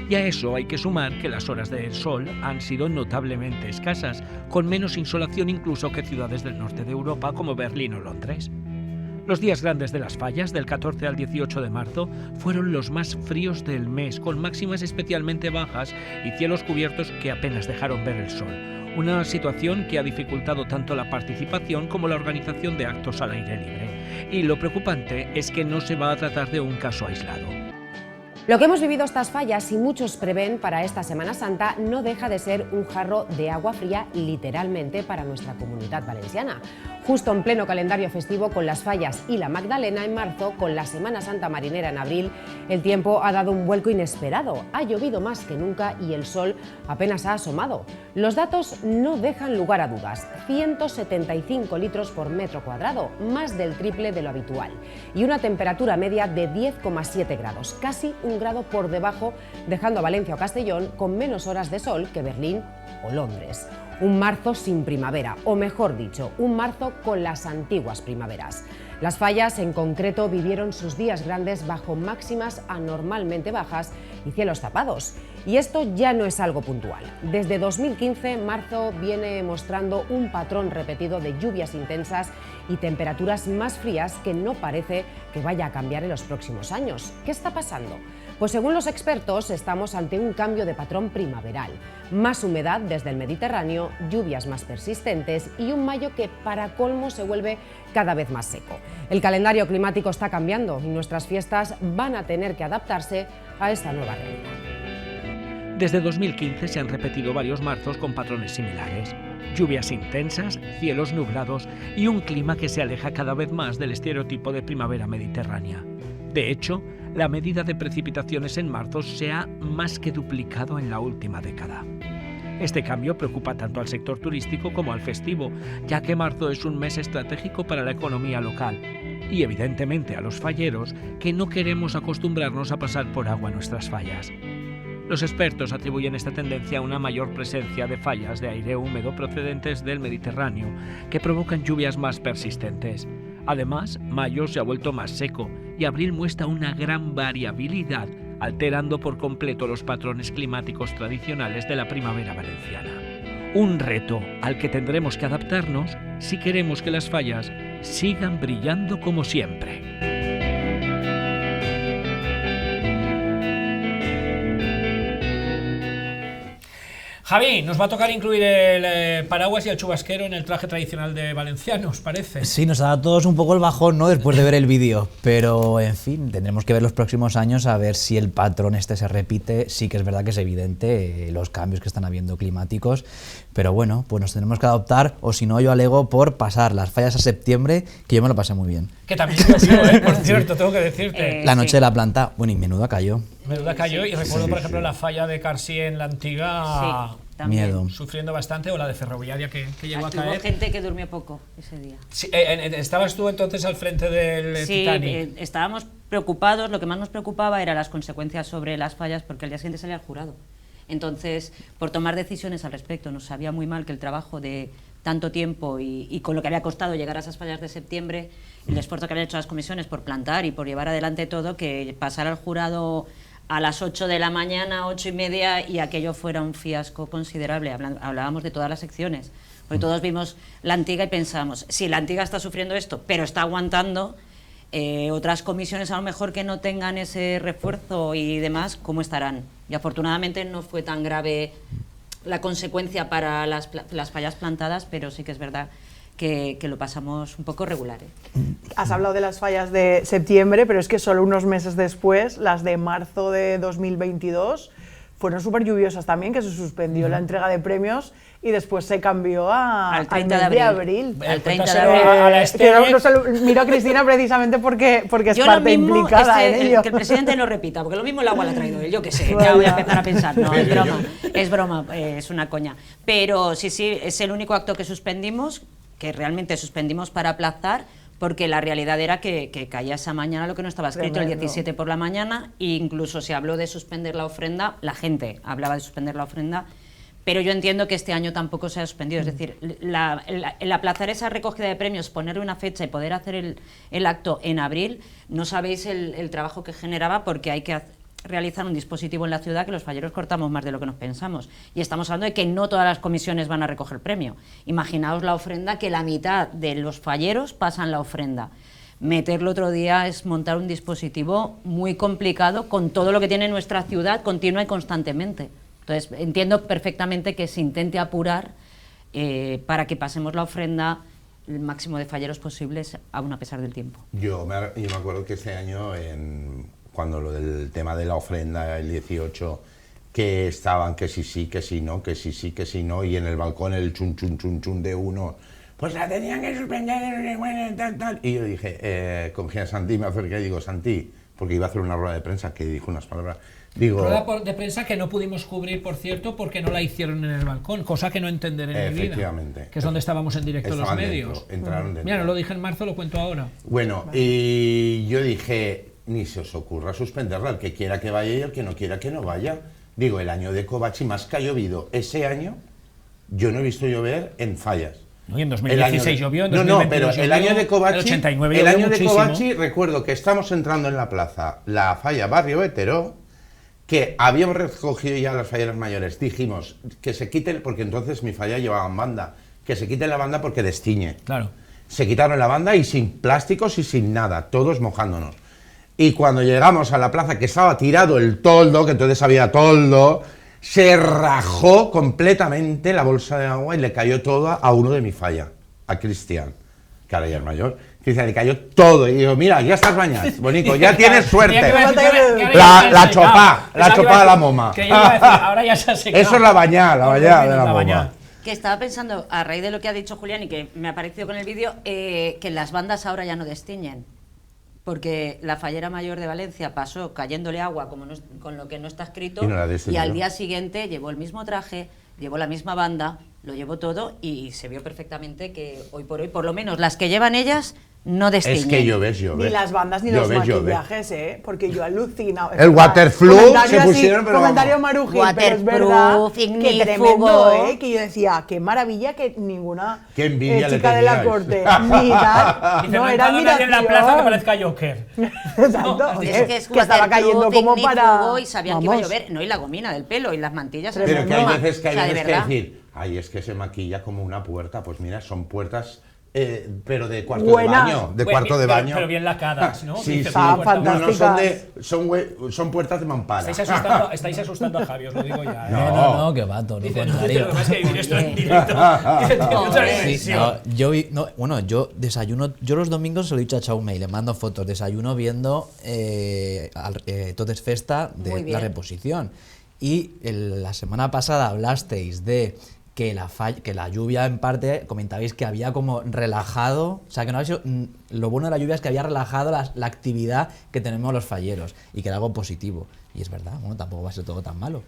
Y a eso hay que sumar que las horas de sol han sido notablemente escasas, con menos insolación incluso que ciudades del norte de Europa como Berlín o Londres. Los días grandes de las fallas, del 14 al 18 de marzo, fueron los más fríos del mes, con máximas especialmente bajas y cielos cubiertos que apenas dejaron ver el sol. Una situación que ha dificultado tanto la participación como la organización de actos al aire libre. Y lo preocupante es que no se va a tratar de un caso aislado. Lo que hemos vivido estas fallas y muchos prevén para esta Semana Santa no deja de ser un jarro de agua fría literalmente para nuestra Comunitat Valenciana. Justo en pleno calendario festivo con las fallas y la Magdalena en marzo, con la Semana Santa marinera en abril, el tiempo ha dado un vuelco inesperado. Ha llovido más que nunca y el sol apenas ha asomado. Los datos no dejan lugar a dudas. 175 litros por metro cuadrado, más del triple de lo habitual. Y una temperatura media de 10,7 grados, casi un grado por debajo, dejando a Valencia o Castellón con menos horas de sol que Berlín o Londres. Un marzo sin primavera, o mejor dicho, un marzo con las antiguas primaveras. Las fallas, en concreto, vivieron sus días grandes bajo máximas anormalmente bajas y cielos tapados. Y esto ya no es algo puntual. Desde 2015, marzo viene mostrando un patrón repetido de lluvias intensas y temperaturas más frías que no parece que vaya a cambiar en los próximos años. ¿Qué está pasando? Pues según los expertos, estamos ante un cambio de patrón primaveral. Más humedad desde el Mediterráneo, lluvias más persistentes y un mayo que, para colmo, se vuelve cada vez más seco. El calendario climático está cambiando y nuestras fiestas van a tener que adaptarse a esta nueva realidad. Desde 2015 se han repetido varios marzos con patrones similares. Lluvias intensas, cielos nublados y un clima que se aleja cada vez más del estereotipo de primavera mediterránea. De hecho, la medida de precipitaciones en marzo se ha más que duplicado en la última década. Este cambio preocupa tanto al sector turístico como al festivo, ya que marzo es un mes estratégico para la economía local y evidentemente a los falleros, que no queremos acostumbrarnos a pasar por agua nuestras fallas. Los expertos atribuyen esta tendencia a una mayor presencia de fallas de aire húmedo procedentes del Mediterráneo, que provocan lluvias más persistentes. Además, mayo se ha vuelto más seco y abril muestra una gran variabilidad, alterando por completo los patrones climáticos tradicionales de la primavera valenciana. Un reto al que tendremos que adaptarnos si queremos que las fallas sigan brillando como siempre. Javi, nos va a tocar incluir el paraguas y el chubasquero en el traje tradicional de valenciano, ¿os parece? Sí, nos ha dado a todos un poco el bajón, ¿no? Después de ver el vídeo. Pero, en fin, tendremos que ver los próximos años a ver si el patrón este se repite. Sí que es verdad que es evidente los cambios que están habiendo climáticos. Pero bueno, pues nos tenemos que adoptar, o si no, yo alego por pasar las fallas a septiembre, que yo me lo pasé muy bien. Que también llovió, por cierto, tengo que decirte. La noche de la planta, bueno, y menuda cayó. Menuda cayó, y recuerdo, por ejemplo, la falla de Carsi en la Antiga, Sí, también. Miedo. sufriendo bastante, o la de Ferroviaria que llegó a Aquí hubo caer. gente que durmió poco ese día. Sí, ¿estabas tú entonces al frente del Sí, Titanic? estábamos preocupados, lo que más nos preocupaba eran las consecuencias sobre las fallas, porque al día siguiente salía el jurado. Entonces, por tomar decisiones al respecto, nos sabía muy mal que el trabajo de tanto tiempo y con lo que había costado llegar a esas fallas de septiembre, el esfuerzo que habían hecho las comisiones por plantar y por llevar adelante todo, que pasara al jurado a las 8 de la mañana, 8:30, y aquello fuera un fiasco considerable. Hablábamos de todas las secciones, porque todos vimos la Antiga y pensamos, si la Antiga está sufriendo esto, pero está aguantando, otras comisiones a lo mejor que no tengan ese refuerzo y demás, ¿cómo estarán? Y afortunadamente no fue tan grave la consecuencia para las fallas plantadas, pero sí que es verdad que lo pasamos un poco regular. Has hablado de las fallas de septiembre, pero es que solo unos meses después, las de marzo de 2022, fueron súper lluviosas también, que se suspendió la entrega de premios y después se cambió Al 30 mes de abril. Al 30 de Cuéntaselo abril. a la Que Estelle. no se lo miro a Cristina precisamente porque es Yo lo parte mismo, implicada en ello. que el presidente lo repita, porque lo mismo el agua la ha traído él, yo qué sé, ya Vaya. voy a empezar a pensar, no, es Pero broma, es una coña. Pero sí, es el único acto que suspendimos, que realmente suspendimos para aplazar, porque la realidad era que caía esa mañana lo que no estaba escrito, el Tremendo. 17 por la mañana, e incluso se habló de suspender la ofrenda, la gente hablaba de suspender la ofrenda, pero yo entiendo que este año tampoco se ha suspendido, es decir, el aplazar esa recogida de premios, ponerle una fecha y poder hacer el acto en abril, no sabéis el trabajo que generaba, porque hay que realizar un dispositivo en la ciudad que los falleros cortamos más de lo que nos pensamos, y estamos hablando de que no todas las comisiones van a recoger el premio. Imaginaos la ofrenda, que la mitad de los falleros pasan la ofrenda. Meterlo otro día es montar un dispositivo muy complicado con todo lo que tiene nuestra ciudad continua y constantemente. Entonces entiendo perfectamente que se intente apurar para que pasemos la ofrenda el máximo de falleros posibles, aún a pesar del tiempo. Yo me acuerdo que este año, cuando lo del tema de la ofrenda, el 18, que estaban que sí, que sí, no, que sí, que sí, no, y en el balcón el chun, chun, chun, chun de uno, pues la tenían que suspender, tal. Y yo dije, cogí a Santi, me acerqué y digo, Santi, porque iba a hacer una rueda de prensa que dijo unas palabras, digo... Rueda de prensa que no pudimos cubrir, por cierto, porque no la hicieron en el balcón, cosa que no entenderé en mi vida. Efectivamente. Que es donde estábamos en directo los Estaban medios. dentro, entraron dentro. Mira, no lo dije en marzo, lo cuento ahora. Bueno, y yo dije, ni se os ocurra suspenderla, el que quiera que vaya y el que no quiera que no vaya. Digo, el año de Kovacs, más que ha llovido ese año, yo no he visto llover en fallas. No, y en 2016 llovió, en No, 2022 pero el llovió, año de Kovacs, el 89 el llovió año de muchísimo. Kovacs, recuerdo que estamos entrando en la plaza, la falla Barrio Hétero, que habíamos recogido ya las falleras mayores, dijimos que se quiten, porque entonces mi falla llevaban banda, que se quiten la banda porque destiñe. Claro. Se quitaron la banda y sin plásticos y sin nada, todos mojándonos. Y cuando llegamos a la plaza, que estaba tirado el toldo, que entonces había toldo, se rajó completamente la bolsa de agua y le cayó toda a uno de mi falla, a Cristian, que ahora ya es mayor. Cristian, le cayó todo. Y digo, mira, ya estás bañado, bonito, ya tienes suerte. La chopá de la moma. Que yo iba a decir, ahora ya se ha secado. Eso es la bañada de la moma. bañada. Que estaba pensando, a raíz de lo que ha dicho Julián y que me ha parecido con el vídeo, que las bandas ahora ya no destiñen. Porque la fallera mayor de Valencia pasó cayéndole agua con lo que no está escrito, Y no la destiñó. y al día siguiente llevó el mismo traje, llevó la misma banda, lo llevó todo, y se vio perfectamente que hoy por hoy, por lo menos las que llevan ellas, no destiñen. Es que lloves. Ni las bandas ni los maquillajes, porque yo alucino. El waterflu Comentario se así, pusieron, pero comentario vamos. marujín, pero es verdad Waterproof, que ignífugo. tremendo, que yo decía, qué maravilla que ninguna Qué envidia le chica de la teníais. corte ni tal, Dice, no, no era en la plaza que admiración. parezca Joker. Exacto, Es oye, que es que estaba cayendo como para... ignífugo, y sabían que iba a Vamos. llover, no, y la gomina del pelo y las mantillas. Pero que hay No, veces que, o sea, de hay verdad. decir, ay, es que se maquilla como una puerta. Pues mira, son puertas pero de cuarto Buenas. de baño. De Bueno, cuarto de baño. Pero bien lacadas, ¿no? Sí, Dice, sí. Ah, puerta- fantásticas. Son puertas de mampara. Estáis asustando a Javi, os lo digo ya. ¿eh? No, que va, todo lo Dice, contrario. lo que pasa es que vivir esto en directo dice, tiene otra Sí, dimensión. yo desayuno, yo los domingos se lo he dicho a Chaume y le mando fotos, desayuno viendo Totes Festa de Muy bien. la reposición. Y la semana pasada hablasteis de que la lluvia en parte, comentabais que había como relajado, o sea que no había sido, lo bueno de la lluvia es que había relajado la actividad que tenemos los falleros y que era algo positivo. Y es verdad, bueno, tampoco va a ser todo tan malo.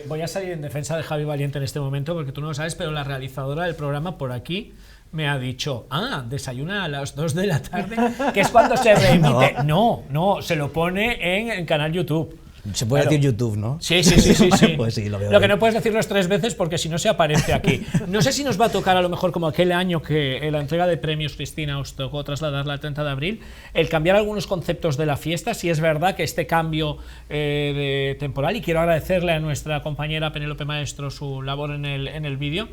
Voy a salir en defensa de Javi Valiente en este momento porque tú no lo sabes, pero la realizadora del programa por aquí me ha dicho, desayuna a las 2 de la tarde, que es cuando se reemite. No, se lo pone en canal YouTube. Se puede Claro. decir YouTube, ¿no? Sí. Pues sí, lo veo que bien. no puedes decirlo es 3 veces porque si no se aparece aquí. No sé si nos va a tocar a lo mejor como aquel año que en la entrega de premios, Cristina, os tocó trasladarla al 30 de abril, el cambiar algunos conceptos de la fiesta. Si es verdad que este cambio de temporal, y quiero agradecerle a nuestra compañera Penélope Maestro su labor en el vídeo,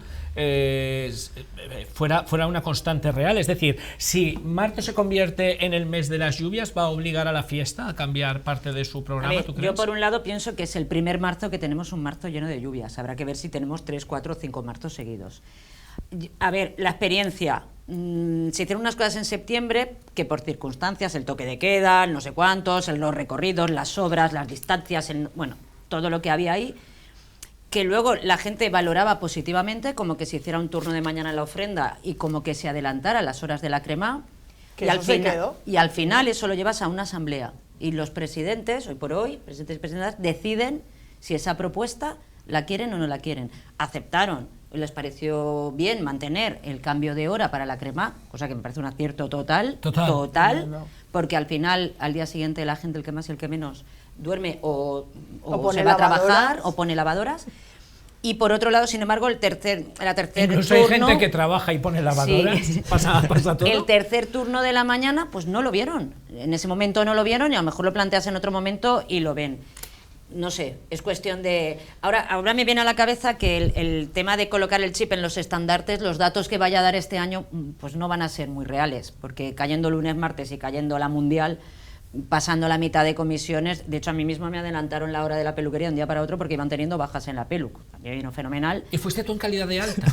fuera una constante real. Es decir, si marzo se convierte en el mes de las lluvias, ¿va a obligar a la fiesta a cambiar parte de su A programa? ver, ¿Tú yo crees? por un lado pienso que es el primer marzo que tenemos un marzo lleno de lluvias. Habrá que ver si tenemos 3, 4 o 5 marzos seguidos. A ver, la experiencia. Se hicieron unas cosas en septiembre que por circunstancias, el toque de queda, no sé cuántos, los recorridos, las obras, las distancias, bueno, todo lo que había ahí, que luego la gente valoraba positivamente, como que se hiciera un turno de mañana en la ofrenda y como que se adelantara las horas de la crema. Que Y eso se final, quedó. y al final eso lo llevas a una asamblea. Y los presidentes, hoy por hoy, presidentes y presidentas, deciden si esa propuesta la quieren o no la quieren. Aceptaron, les pareció bien mantener el cambio de hora para la crema, cosa que me parece un acierto total, No. porque al final, al día siguiente, la gente, el que más y el que menos, duerme o pone se va a trabajar lavadoras. o pone lavadoras. Y por otro lado, sin embargo, la tercer Incluso turno, hay gente que trabaja y pone lavadoras. Sí. Pasa todo. El tercer turno de la mañana, pues no lo vieron. En ese momento no lo vieron y a lo mejor lo planteas en otro momento y lo ven. No sé, es cuestión de... Ahora me viene a la cabeza que el tema de colocar el chip en los estandartes, los datos que vaya a dar este año, pues no van a ser muy reales, porque cayendo lunes, martes y cayendo la mundial, pasando la mitad de comisiones, de hecho a mí mismo me adelantaron la hora de la peluquería de un día para otro porque iban teniendo bajas en la pelu. También vino fenomenal. ¿Y fuiste tú en calidad de alta?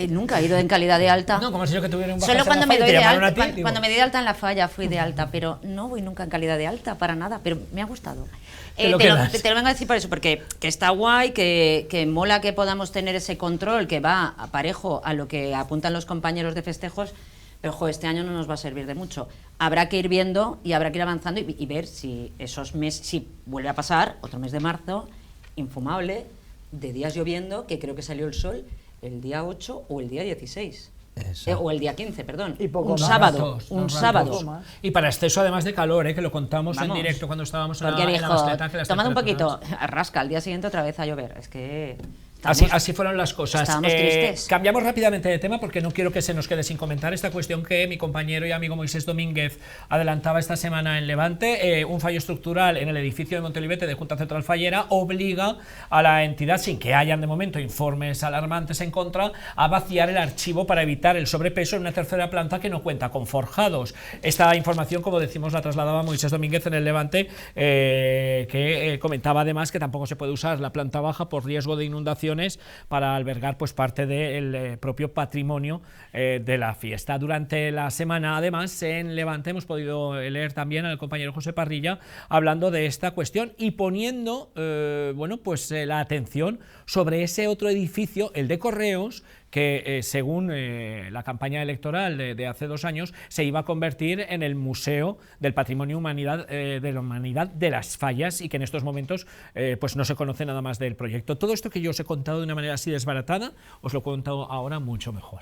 Nunca he ido en calidad de alta. No, como si yo que tuviera un Solo bajas en cuando la me falla, doy te de llamaron alta, a ti, digo. cuando me di de alta en la falla fui de alta, pero no voy nunca en calidad de alta para nada, pero me ha gustado. Te lo te lo quedas. vengo a decir por eso, porque que está guay, que mola que podamos tener ese control que va a parejo a lo que apuntan los compañeros de festejos, pero jo, este año no nos va a servir de mucho. Habrá que ir viendo y habrá que ir avanzando y ver si esos meses, si vuelve a pasar otro mes de marzo, infumable, de días lloviendo, que creo que salió el sol el día 8 o el día 16. Eso. O el día 15, perdón. Y poco un más. sábado. Ratos, Un dos sábado. ratos. más. Y para exceso además de calor, que lo contamos Vamos. en directo cuando estábamos en Porque la dijo, Mastertag, que las tomad un temperaturas- poquito, rasca, al día siguiente otra vez a llover. Es que... Así fueron las cosas. Estábamos tristes. Cambiamos rápidamente de tema porque no quiero que se nos quede sin comentar esta cuestión que mi compañero y amigo Moisés Domínguez adelantaba esta semana en Levante. Un fallo estructural en el edificio de Montelivete de Junta Central Fallera obliga a la entidad, sin que hayan de momento informes alarmantes en contra, a vaciar el archivo para evitar el sobrepeso en una tercera planta que no cuenta con forjados. Esta información, como decimos, la trasladaba Moisés Domínguez en el Levante, que comentaba además que tampoco se puede usar la planta baja por riesgo de inundación para albergar pues parte del propio patrimonio de la fiesta. Durante la semana, además, en Levante hemos podido leer también al compañero José Parrilla hablando de esta cuestión y poniendo la atención sobre ese otro edificio, el de Correos, que según la campaña electoral de hace 2 años se iba a convertir en el Museo del Patrimonio de la Humanidad de las Fallas y que en estos momentos pues no se conoce nada más del proyecto. Todo esto que yo os he contado de una manera así desbaratada, os lo he contado ahora mucho mejor.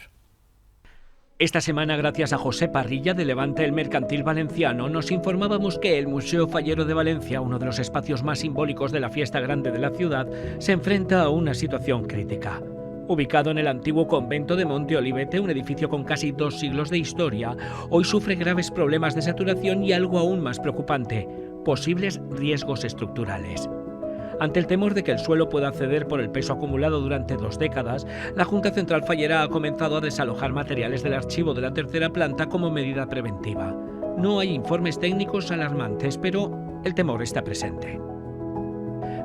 Esta semana, gracias a José Parrilla de Levante el Mercantil Valenciano, nos informábamos que el Museo Fallero de Valencia, uno de los espacios más simbólicos de la fiesta grande de la ciudad, se enfrenta a una situación crítica. Ubicado en el antiguo convento de Monte Olivete, un edificio con casi 2 siglos de historia, hoy sufre graves problemas de saturación y algo aún más preocupante, posibles riesgos estructurales. Ante el temor de que el suelo pueda ceder por el peso acumulado durante 2 décadas, la Junta Central Fallera ha comenzado a desalojar materiales del archivo de la tercera planta como medida preventiva. No hay informes técnicos alarmantes, pero el temor está presente.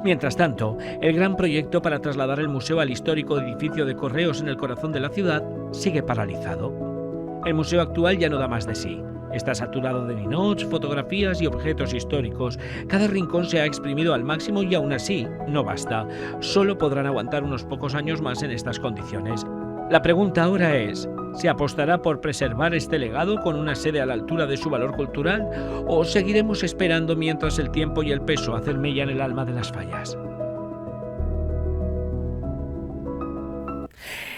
Mientras tanto, el gran proyecto para trasladar el museo al histórico edificio de Correos en el corazón de la ciudad sigue paralizado. El museo actual ya no da más de sí. Está saturado de ninots, fotografías y objetos históricos. Cada rincón se ha exprimido al máximo y aún así no basta. Solo podrán aguantar unos pocos años más en estas condiciones. La pregunta ahora es, ¿se apostará por preservar este legado con una sede a la altura de su valor cultural o seguiremos esperando mientras el tiempo y el peso hacen mella en el alma de las fallas?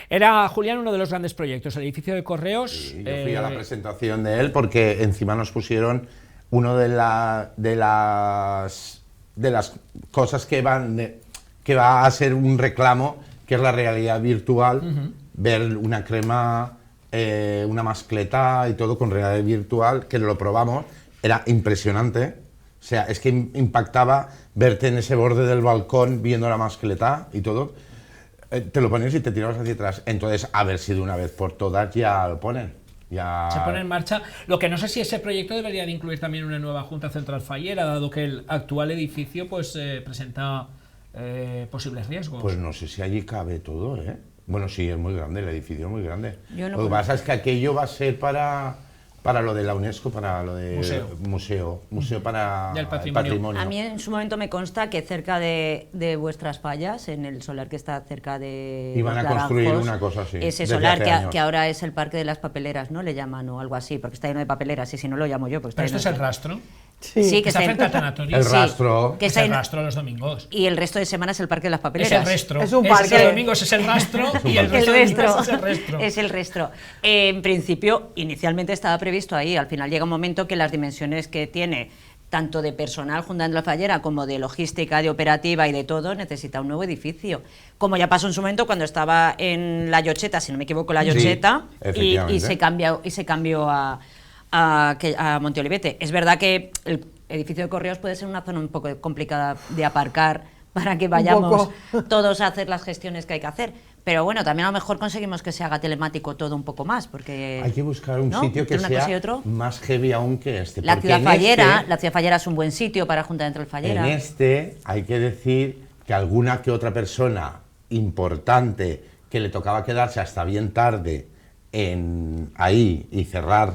Era, Julián, uno de los grandes proyectos, el edificio de Correos. Sí, yo fui a la presentación de él porque encima nos pusieron uno de las cosas que va a ser un reclamo, que es la realidad virtual, ver una crema, una mascleta y todo con realidad virtual, que lo probamos, era impresionante. O sea, es que impactaba verte en ese borde del balcón viendo la mascleta y todo. Te lo pones y te tirabas hacia atrás. Entonces, a ver si de una vez por todas ya lo ponen. Ya... Se pone en marcha. Lo que no sé si ese proyecto debería de incluir también una nueva Junta Central Fallera, dado que el actual edificio pues presenta posibles riesgos. Pues no sé si allí cabe todo, ¿eh? Bueno, sí, es muy grande, el edificio es muy grande. Yo no lo que pasa es que aquello va a ser para lo de la UNESCO, para lo de museo para Del el patrimonio. A mí en su momento me consta que cerca de vuestras fallas, en el solar que está cerca de Iban Los a construir Naranjos, una cosa así, ese desde solar hace años. que ahora es el Parque de las Papeleras, ¿no? Le llaman o algo así, porque está lleno de papeleras, y si no lo llamo yo, pues está Pero esto lleno es de- el rastro. Sí, que Está está frente al tanatorio. El Sí, rastro. que Es está el en- rastro los domingos. Y el resto de semana es el Parque de las Es Papeleras. el rastro. Es un Ese parque. los domingos es el rastro y el El resto de resto domingos es el resto. es el resto. En principio, inicialmente estaba previsto ahí. Al final llega un momento que las dimensiones que tiene, tanto de personal Junta Central Fallera como de logística, de operativa y de todo, necesita un nuevo edificio. Como ya pasó en su momento cuando estaba en La Yocheta, si no me equivoco, La Sí, Yocheta, y efectivamente. se cambió a Monte Olivete. Es verdad que el edificio de Correos puede ser una zona un poco complicada de aparcar para que vayamos todos a hacer las gestiones que hay que hacer. Pero bueno, también a lo mejor conseguimos que se haga telemático todo un poco más, porque... Hay que buscar un ¿no? sitio que Entre una cosa y sea otro. más heavy aún que este. La porque ciudad en fallera, este- la ciudad fallera es un buen sitio para Junta Central Fallera. En este hay que decir que alguna que otra persona importante que le tocaba quedarse hasta bien tarde ahí y cerrar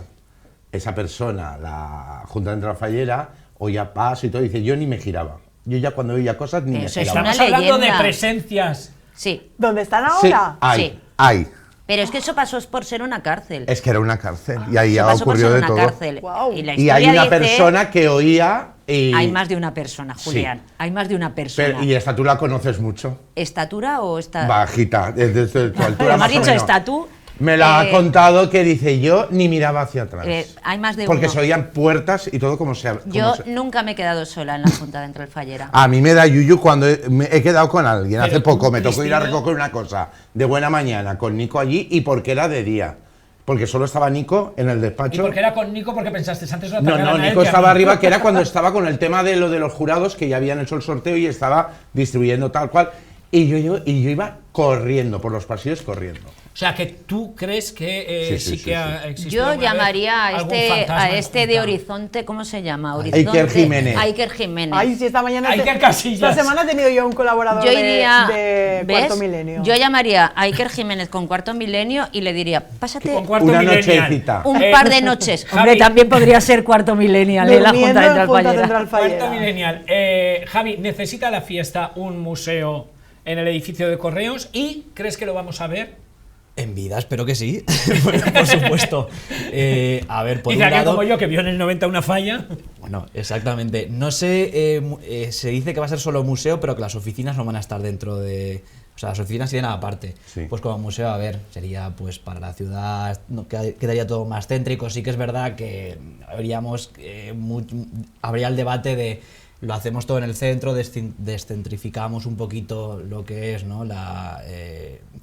esa persona, la Junta Central Fallera, oía paso y todo, dice, yo ni me giraba. Yo ya cuando oía cosas ni me Eso es giraba. una Estamos hablando de leyenda. presencias. Sí, ¿Dónde están Sí, ahora? hay, Sí. hay. pero es que eso pasó por ser una cárcel. Es que era una cárcel y ahí Eso ha pasó por ocurrido ser de una todo. cárcel. Guau. Y la Y hay historia una dice- persona que oía y... Hay más de una persona, Julián. Sí. Hay más de una persona. Pero, y esta tú la conoces mucho. ¿Estatura o esta...? Bajita, desde tu altura Pero me has más o dicho menos. estatus. Me la ha contado que dice, yo ni miraba hacia atrás. Hay más de Porque uno. se oían puertas y todo como se... Yo nunca me he quedado sola en la Junta Central Fallera. A mí me da yuyu cuando he quedado con alguien. Pero Hace poco tú, me tocó ir a Cristina- recoger una cosa de buena mañana con Nico allí y porque era de día. Porque solo estaba Nico en el ¿Y despacho. por qué era con Nico? Porque pensaste antes no No, atacaran a él Nico que a estaba mí. arriba, que era cuando estaba con el tema de lo de los jurados, que ya habían hecho el sorteo y estaba distribuyendo tal cual. Y yo iba corriendo, por los pasillos corriendo. O sea, que tú crees que Sí, sí que ha existido Yo alguna vez llamaría algún fantasma a en este de Junta. Horizonte, ¿cómo se llama? Horizonte, Iker Jiménez. Iker Jiménez. Ay, sí, esta mañana... Iker Casillas. Esta semana he tenido yo un colaborador Yo iría, de ¿ves? Cuarto Milenio. Yo llamaría a Iker Jiménez con Cuarto Milenio y le diría, pásate Con Cuarto Una Millennial. nochecita. un Eh, par de noches. Javi. Hombre, también podría ser Cuarto Millennial en la Durmiendo Junta en Central Junta Fallera. Central Fallera. Cuarto Millennial. Javi, ¿necesita la fiesta un museo en el edificio de Correos? ¿Y crees que lo vamos a ver? En vida, espero que sí. Por supuesto. A ver, por Dice un aquel lado... como yo que vio en el 90 una falla. Bueno, exactamente. No sé, se dice que va a ser solo museo, pero que las oficinas no van a estar dentro de... O sea, las oficinas serían aparte. Sí. Pues como museo, a ver, sería pues para la ciudad, quedaría todo más céntrico. Sí que es verdad que habría el debate de lo hacemos todo en el centro, descentrificamos un poquito lo que es, ¿no?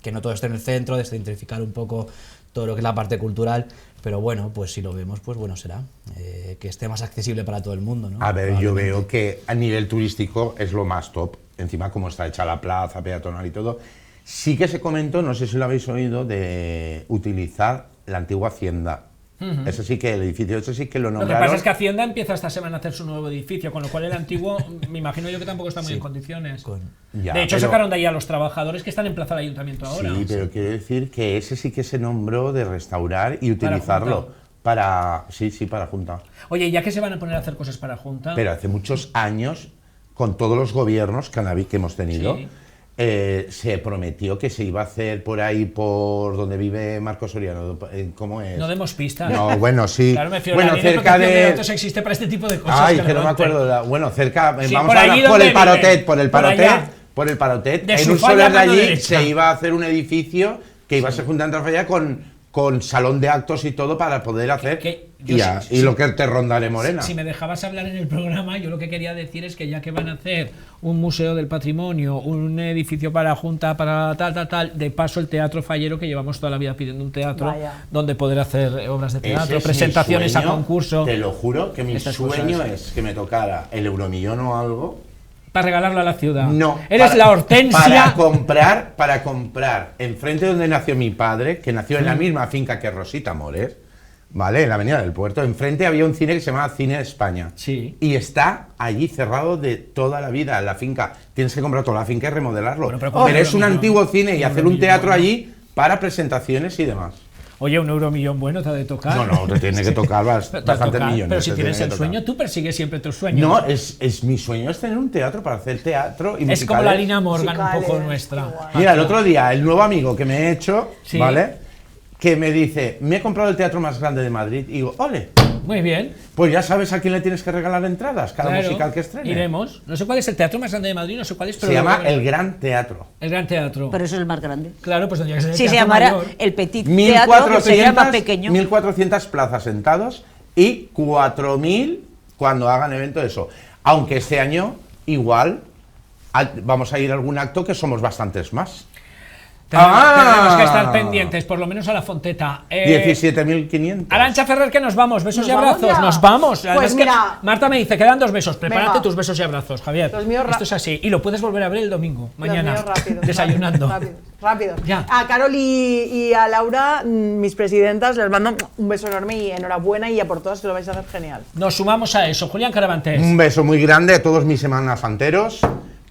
Que no todo esté en el centro, descentrificar un poco todo lo que es la parte cultural, pero bueno, pues si lo vemos, pues bueno será, que esté más accesible para todo el mundo, ¿no? A ver, yo Probablemente. veo que a nivel turístico es lo más top. encima como está hecha la plaza peatonal y todo, sí que se comentó, no sé si lo habéis oído, de utilizar la antigua Hacienda. Ese sí que el edificio, ese sí que lo Lo nombraron. que pasa es que Hacienda empieza esta semana a hacer su nuevo edificio, con lo cual el antiguo, me imagino yo que tampoco está muy en condiciones. Ya, de hecho, pero- sacaron de ahí a los trabajadores que están en plaza del ayuntamiento ahora. Sí, pero quiero decir que ese sí que se nombró de restaurar y Para utilizarlo Junta. para... Sí, para Junta. Oye, ya que se van a poner a hacer cosas para Junta, Pero hace muchos años, con todos los gobiernos que hemos tenido, Sí. se prometió que se iba a hacer por ahí, por donde vive Marcos Soriano. ¿Cómo es? no demos pistas. No, bueno, sí. Claro, me refiero, bueno, la ley de cerca protección de de... datos existe para este tipo de cosas. Ay, que no me Levante. acuerdo. Bueno, cerca, Sí, vamos por a allí hablar por donde el Parotet, vive, por el por Parotet, allá. por el Parotet. De En su un falla solar de mano allí derecha. se iba a hacer un edificio que iba a ser Junta de Antrafalla con salón de actos y todo para poder hacer. yo sí, Y lo que te rondaré, Morena. Si me dejabas hablar en el programa, yo lo que quería decir es que ya que van a hacer un museo del patrimonio, un edificio para Junta, para tal, de paso el Teatro Fallero, que llevamos toda la vida pidiendo un teatro Vaya. donde poder hacer obras de Ese teatro, es presentaciones mi a sueño, concurso, Te lo juro que mi Estas sueño cosas. es que me tocara el Euromillón o algo. para regalarlo a la ciudad. No. Eres la hortensia. Para comprar enfrente donde nació mi padre, que nació en la misma finca que Rosita Mores, ¿vale? En la Avenida del Puerto. Enfrente había un cine que se llamaba Cine España. Sí. Y está allí cerrado de toda la vida, la finca. Tienes que comprar toda la finca y remodelarlo. Bueno, pero pero con es un Euromillón. antiguo cine y hacer un Euromillón, teatro bueno. allí para presentaciones y demás. Oye, un Euromillón bueno te ha de tocar. No, te tiene que tocar Te ha de bastantes tocar. millones. Pero si te tienes tiene el que tocar. sueño, tú persigues siempre tus sueños. No, es mi sueño es tener un teatro para hacer teatro y es como musicales. la Lina Morgan, un poco musicales, nuestra. igual. Mira, el otro día, el nuevo amigo que me he hecho, Sí. ¿vale? Que me dice, me he comprado el teatro más grande de Madrid. Y digo, ole, Muy bien. pues ya sabes a quién le tienes que regalar entradas, cada Claro, musical que estrene. iremos. No sé cuál es el teatro más grande de Madrid, no sé cuál es, pero Se llama luego- El Gran Teatro. El Gran Teatro. Pero eso es el más grande. Claro, pues tendría que ser el Si se Teatro llamara Mayor. el Petit Teatro, que sería más pequeño. 1.400 plazas sentados y 4.000 cuando hagan evento de eso. Aunque este año, igual, vamos a ir a algún acto que somos bastantes más. Tenemos que estar pendientes, por lo menos a la Fonteta. 17.500. Arancha Ferrer, que nos vamos. Besos ¿Nos y vamos abrazos. ya? Nos vamos. La Pues verdad es que mira. Marta me dice, quedan 2 besos. Prepárate Venga. tus besos y abrazos, Javier. Los míos Esto es así. Y lo puedes volver a ver el domingo, mañana. Los míos rápido, desayunando. Rápido. Ya. A Carol y a Laura, mis presidentas, les mando un beso enorme y enhorabuena y a por todas que lo vais a hacer genial. Nos sumamos a eso. Julián Caravantes. Un beso muy grande a todos mis semanafanteros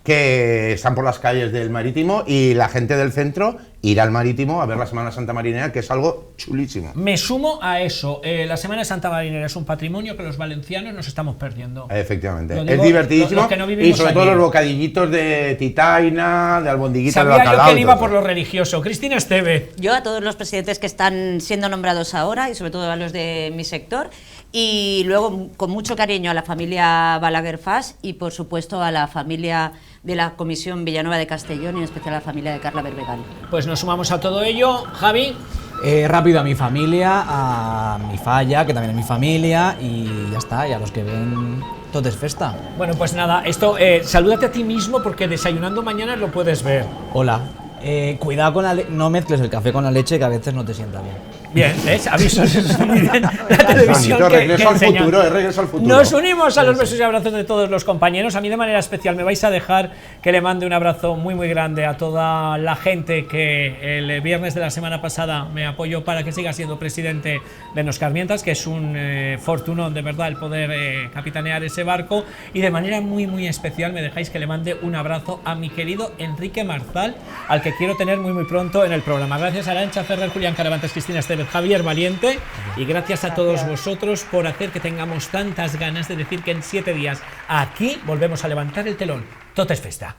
que están por las calles del Marítimo y la gente del centro ir al Marítimo a ver la Semana Santa Marinera, que es algo chulísimo. Me sumo a eso. La Semana de Santa Marinera es un patrimonio que los valencianos nos estamos perdiendo. Efectivamente. Lo Es digo, divertidísimo los que no y vivimos sobre todo allí. los bocadillitos de titaina, de albondiguita, de Sabía yo bacalao. que él iba todo. por lo religioso. Cristina Esteve. Yo a todos los presidentes que están siendo nombrados ahora y sobre todo a los de mi sector y luego con mucho cariño a la familia Balaguer Fass y por supuesto a la familia de la Comisión Villanueva de Castellón y en especial a la familia de Carla Berbegal. Pues nos sumamos a todo ello. Javi. Rápido a mi familia, a mi falla, que también es mi familia, y ya está, y a los que ven Totes Festa. Bueno, pues nada, esto, salúdate a ti mismo porque desayunando mañana lo puedes ver. Hola. Cuidado con no mezcles el café con la leche, que a veces no te sienta bien. Bien, ¿ves? Avisos, eso está muy bien. La televisión bonito, que regreso al enseña. futuro, regreso al futuro. Nos unimos a los besos y abrazos de todos los compañeros. A mí de manera especial me vais a dejar que le mande un abrazo muy muy grande a toda la gente que el viernes de la semana pasada me apoyó para que siga siendo presidente de Nos Carmientas, que es un fortunón de verdad el poder capitanear ese barco. Y de manera muy muy especial me dejáis que le mande un abrazo a mi querido Enrique Marzal, al que quiero tener muy muy pronto en el programa. Gracias a Arancha Ferrer, Julián Caravantes, Cristina Estevez, Javier Valiente, y gracias a todos vosotros por hacer que tengamos tantas ganas de decir que en 7 días aquí volvemos a levantar el telón. Totes Festa.